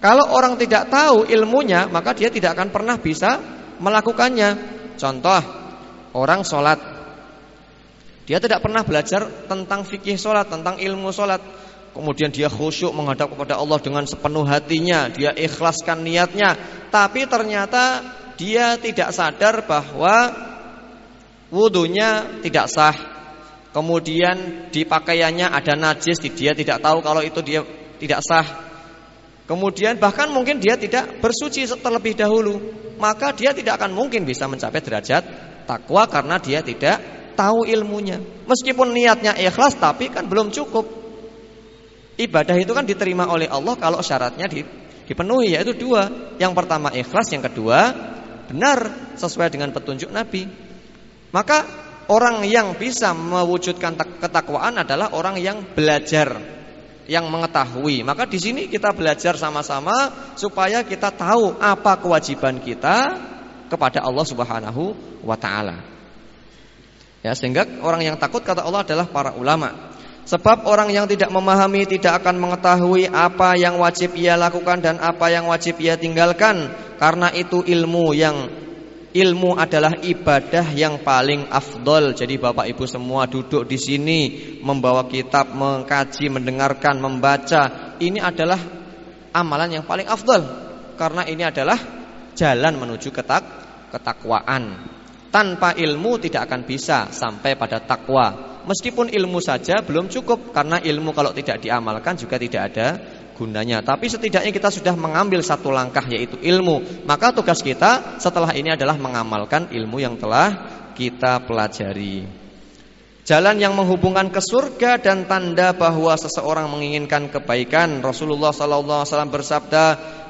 Kalau orang tidak tahu ilmunya, maka dia tidak akan pernah bisa melakukannya. Contoh, orang sholat, dia tidak pernah belajar tentang fikih sholat, tentang ilmu sholat. Kemudian dia khusyuk menghadap kepada Allah dengan sepenuh hatinya, dia ikhlaskan niatnya, tapi ternyata dia tidak sadar bahwa wudunya tidak sah, kemudian di pakaiannya ada najis, dia tidak tahu kalau itu dia tidak sah. Kemudian bahkan mungkin dia tidak bersuci terlebih dahulu, maka dia tidak akan mungkin bisa mencapai derajat takwa karena dia tidak tahu ilmunya. Meskipun niatnya ikhlas, tapi kan belum cukup. Ibadah itu kan diterima oleh Allah kalau syaratnya dipenuhi, yaitu dua. Yang pertama ikhlas, yang kedua benar sesuai dengan petunjuk Nabi. Maka orang yang bisa mewujudkan ketakwaan adalah orang yang belajar, yang mengetahui. Maka di sini kita belajar sama-sama supaya kita tahu apa kewajiban kita kepada Allah Subhanahu wa taala. Ya, sehingga orang yang takut kata Allah adalah para ulama. Sebab orang yang tidak memahami tidak akan mengetahui apa yang wajib ia lakukan dan apa yang wajib ia tinggalkan. Karena itu ilmu adalah ibadah yang paling afdol. Jadi Bapak Ibu semua duduk di sini membawa kitab, mengkaji, mendengarkan, membaca, ini adalah amalan yang paling afdol. Karena ini adalah jalan menuju ketakwaan. Tanpa ilmu tidak akan bisa sampai pada takwa. Meskipun ilmu saja belum cukup, karena ilmu kalau tidak diamalkan juga tidak ada gunanya. Tapi setidaknya kita sudah mengambil satu langkah, yaitu ilmu. Maka tugas kita setelah ini adalah mengamalkan ilmu yang telah kita pelajari. Jalan yang menghubungkan ke surga dan tanda bahwa seseorang menginginkan kebaikan. Rasulullah SAW bersabda,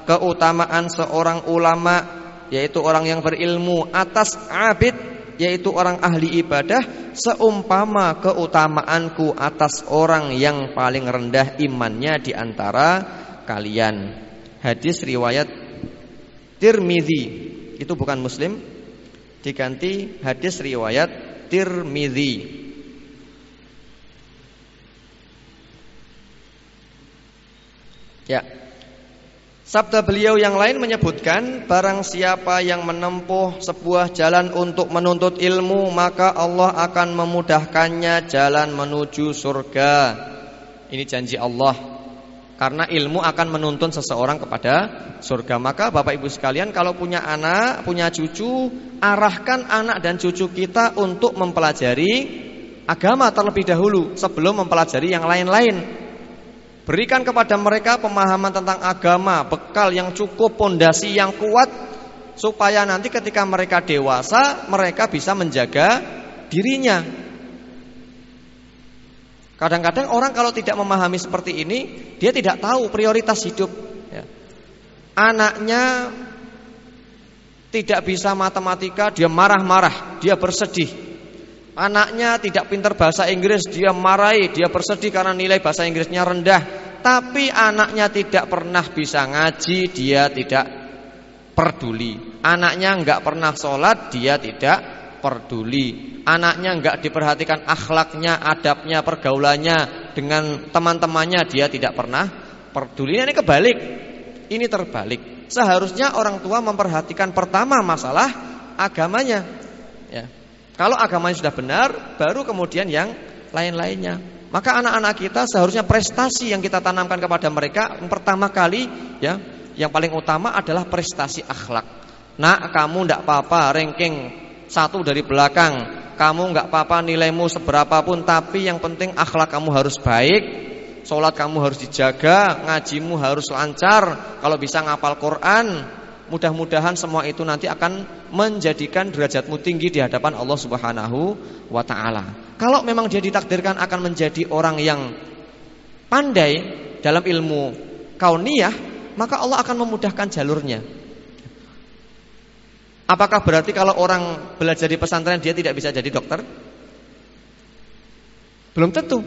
keutamaan seorang ulama, yaitu orang yang berilmu, atas abid, yaitu orang ahli ibadah, seumpama keutamaanku atas orang yang paling rendah imannya di antara kalian. Hadis riwayat Tirmidzi, itu bukan Muslim, diganti hadis riwayat Tirmidzi. Ya. Sabda beliau yang lain menyebutkan, barang siapa yang menempuh sebuah jalan untuk menuntut ilmu, maka Allah akan memudahkannya jalan menuju surga. Ini janji Allah. Karena ilmu akan menuntun seseorang kepada surga. Maka Bapak Ibu sekalian, kalau punya anak, punya cucu, arahkan anak dan cucu kita untuk mempelajari agama terlebih dahulu sebelum mempelajari yang lain-lain. Berikan kepada mereka pemahaman tentang agama, bekal yang cukup, pondasi yang kuat, supaya nanti ketika mereka dewasa, mereka bisa menjaga dirinya. Kadang-kadang orang kalau tidak memahami seperti ini, dia tidak tahu prioritas hidup. Anaknya tidak bisa matematika, dia marah-marah, dia bersedih. Anaknya tidak pintar bahasa Inggris, dia marahi, dia bersedih karena nilai bahasa Inggrisnya rendah. Tapi anaknya tidak pernah bisa ngaji, dia tidak peduli. Anaknya enggak pernah sholat, dia tidak peduli. Anaknya enggak diperhatikan akhlaknya, adabnya, pergaulannya dengan teman-temannya, dia tidak pernah peduli. Ini kebalik, ini terbalik. Seharusnya orang tua memperhatikan pertama masalah agamanya, ya. Kalau agamanya sudah benar, baru kemudian yang lain-lainnya. Maka anak-anak kita seharusnya prestasi yang kita tanamkan kepada mereka, yang pertama kali, ya, yang paling utama adalah prestasi akhlak. Nak, kamu tidak apa-apa ranking 1 dari belakang, kamu tidak apa-apa nilaimu seberapapun, tapi yang penting akhlak kamu harus baik, sholat kamu harus dijaga, ngajimu harus lancar, kalau bisa ngapal Quran. Mudah-mudahan semua itu nanti akan menjadikan derajatmu tinggi di hadapan Allah Subhanahu wa ta'ala. Kalau memang dia ditakdirkan akan menjadi orang yang pandai dalam ilmu kauniyah, maka Allah akan memudahkan jalurnya. Apakah berarti kalau orang belajar di pesantren dia tidak bisa jadi dokter? Belum tentu.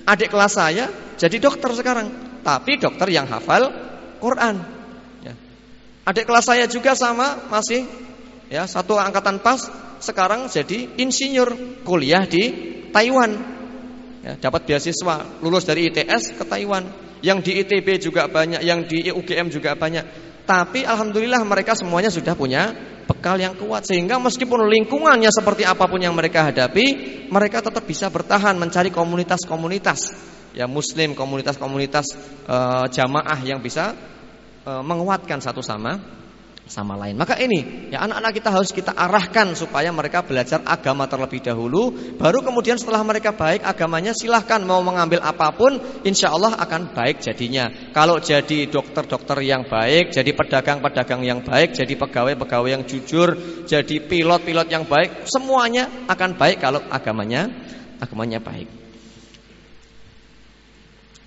Adik kelas saya jadi dokter sekarang, tapi dokter yang hafal Quran. Adik kelas saya juga sama, masih ya satu angkatan pas, sekarang jadi insinyur, kuliah di Taiwan, ya, dapat beasiswa, lulus dari ITS ke Taiwan. Yang di ITB juga banyak, yang di UGM juga banyak. Tapi alhamdulillah mereka semuanya sudah punya bekal yang kuat, sehingga meskipun lingkungannya seperti apapun yang mereka hadapi, mereka tetap bisa bertahan mencari komunitas-komunitas, ya muslim, komunitas-komunitas jamaah yang bisa menguatkan satu sama sama lain. Maka ini ya anak-anak kita harus kita arahkan supaya mereka belajar agama terlebih dahulu, baru kemudian setelah mereka baik agamanya silahkan mau mengambil apapun, insya Allah akan baik jadinya. Kalau jadi dokter-dokter yang baik, jadi pedagang-pedagang yang baik, jadi pegawai-pegawai yang jujur, jadi pilot-pilot yang baik, semuanya akan baik kalau agamanya baik.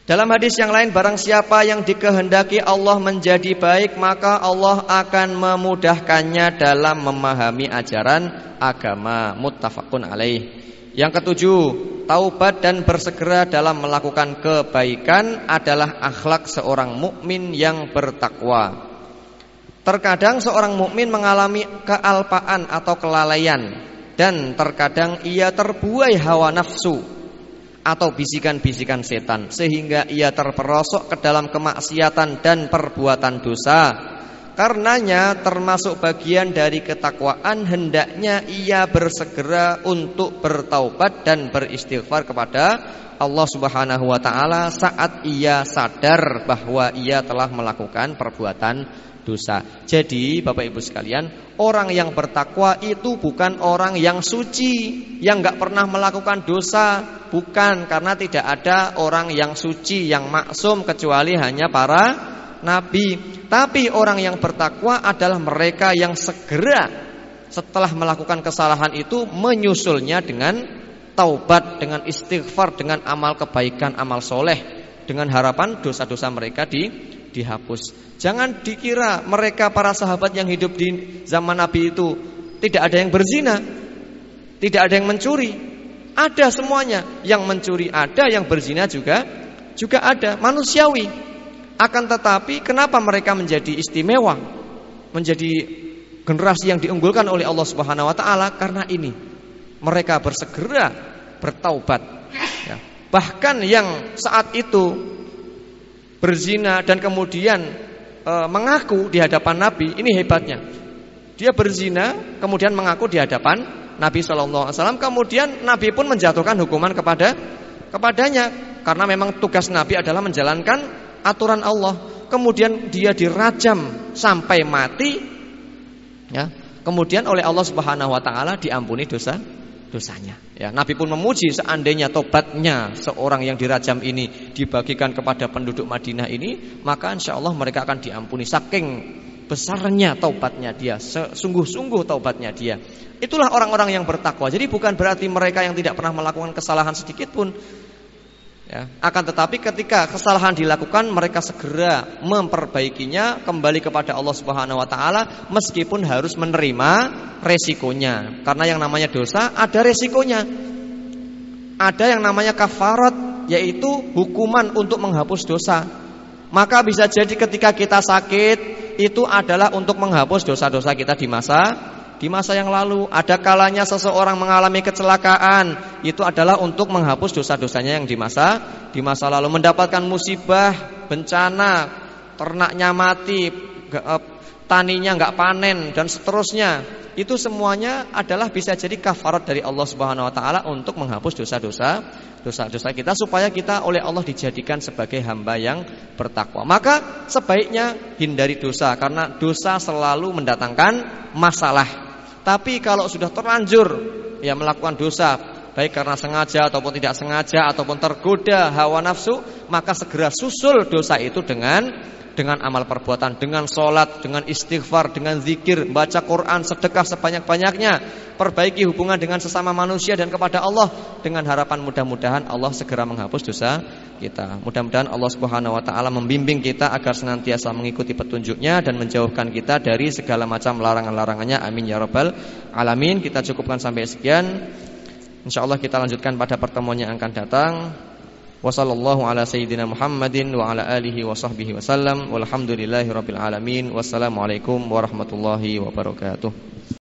Dalam hadis yang lain, barang siapa yang dikehendaki Allah menjadi baik, maka Allah akan memudahkannya dalam memahami ajaran agama. Muttafaqun alaih. Yang ketujuh, taubat dan bersegera dalam melakukan kebaikan adalah akhlak seorang mukmin yang bertakwa. Terkadang seorang mukmin mengalami kealpaan atau kelalaian, dan terkadang ia terbuai hawa nafsu atau bisikan-bisikan setan, sehingga ia terperosok ke dalam kemaksiatan dan perbuatan dosa. Karenanya termasuk bagian dari ketakwaan hendaknya ia bersegera untuk bertaubat dan beristighfar kepada Allah Subhanahu wa taala saat ia sadar bahwa ia telah melakukan perbuatan dosa. Jadi Bapak Ibu sekalian, orang yang bertakwa itu bukan orang yang suci, yang gak pernah melakukan dosa. Bukan, karena tidak ada orang yang suci, yang maksum kecuali hanya para nabi. Tapi orang yang bertakwa adalah mereka yang segera setelah melakukan kesalahan itu menyusulnya dengan taubat, dengan istighfar, dengan amal kebaikan, amal soleh, dengan harapan dosa-dosa mereka dihapus. Jangan dikira mereka para sahabat yang hidup di zaman Nabi itu tidak ada yang berzina, tidak ada yang mencuri. Ada semuanya. Yang mencuri ada, yang berzina juga ada, manusiawi. Akan tetapi kenapa mereka menjadi istimewa, menjadi generasi yang diunggulkan oleh Allah Subhanahu wa taala? Karena ini mereka bersegera bertaubat ya. Bahkan yang saat itu berzina dan kemudian mengaku di hadapan Nabi, ini hebatnya. Dia berzina kemudian mengaku di hadapan Nabi SAW. Kemudian Nabi pun menjatuhkan hukuman kepadanya, karena memang tugas Nabi adalah menjalankan aturan Allah. Kemudian dia dirajam sampai mati ya. Kemudian oleh Allah Subhanahu wa taala diampuni dosanya ya. Nabi pun memuji, seandainya tobatnya seorang yang dirajam ini dibagikan kepada penduduk Madinah ini, maka insya Allah mereka akan diampuni. Saking besarnya taubatnya dia, sungguh-sungguh taubatnya dia. Itulah orang-orang yang bertakwa. Jadi bukan berarti mereka yang tidak pernah melakukan kesalahan sedikit pun ya. Akan tetapi ketika kesalahan dilakukan, mereka segera memperbaikinya, kembali kepada Allah Subhanahu wa taala, meskipun harus menerima resikonya. Karena yang namanya dosa ada resikonya. Ada yang namanya kafarat, yaitu hukuman untuk menghapus dosa. Maka bisa jadi ketika kita sakit, itu adalah untuk menghapus dosa-dosa kita di masa yang lalu. Ada kalanya seseorang mengalami kecelakaan, itu adalah untuk menghapus dosa-dosanya yang di masa lalu. Mendapatkan musibah, bencana, ternaknya mati, taninya nggak panen dan seterusnya. Itu semuanya adalah bisa jadi kafarat dari Allah Subhanahu wa taala untuk menghapus dosa-dosa kita, supaya kita oleh Allah dijadikan sebagai hamba yang bertakwa. Maka sebaiknya hindari dosa, karena dosa selalu mendatangkan masalah. Tapi kalau sudah terlanjur ya melakukan dosa, baik karena sengaja ataupun tidak sengaja, ataupun tergoda hawa nafsu, maka segera susul dosa itu dengan amal perbuatan, dengan sholat, dengan istighfar, dengan zikir, baca Quran, sedekah sebanyak-banyaknya, perbaiki hubungan dengan sesama manusia dan kepada Allah, dengan harapan mudah-mudahan Allah segera menghapus dosa kita. Mudah-mudahan Allah Subhanahu wa taala membimbing kita agar senantiasa mengikuti petunjuknya dan menjauhkan kita dari segala macam larangan-larangannya. Amin ya rabbal alamin. Kita cukupkan sampai sekian. InsyaAllah kita lanjutkan pada pertemuan yang akan datang. Wassallallahu ala sayyidina Muhammadin wa ala alihi wa sahbihi wasallam. Walhamdulillahi rabbil alamin. Wassalamualaikum warahmatullahi wabarakatuh.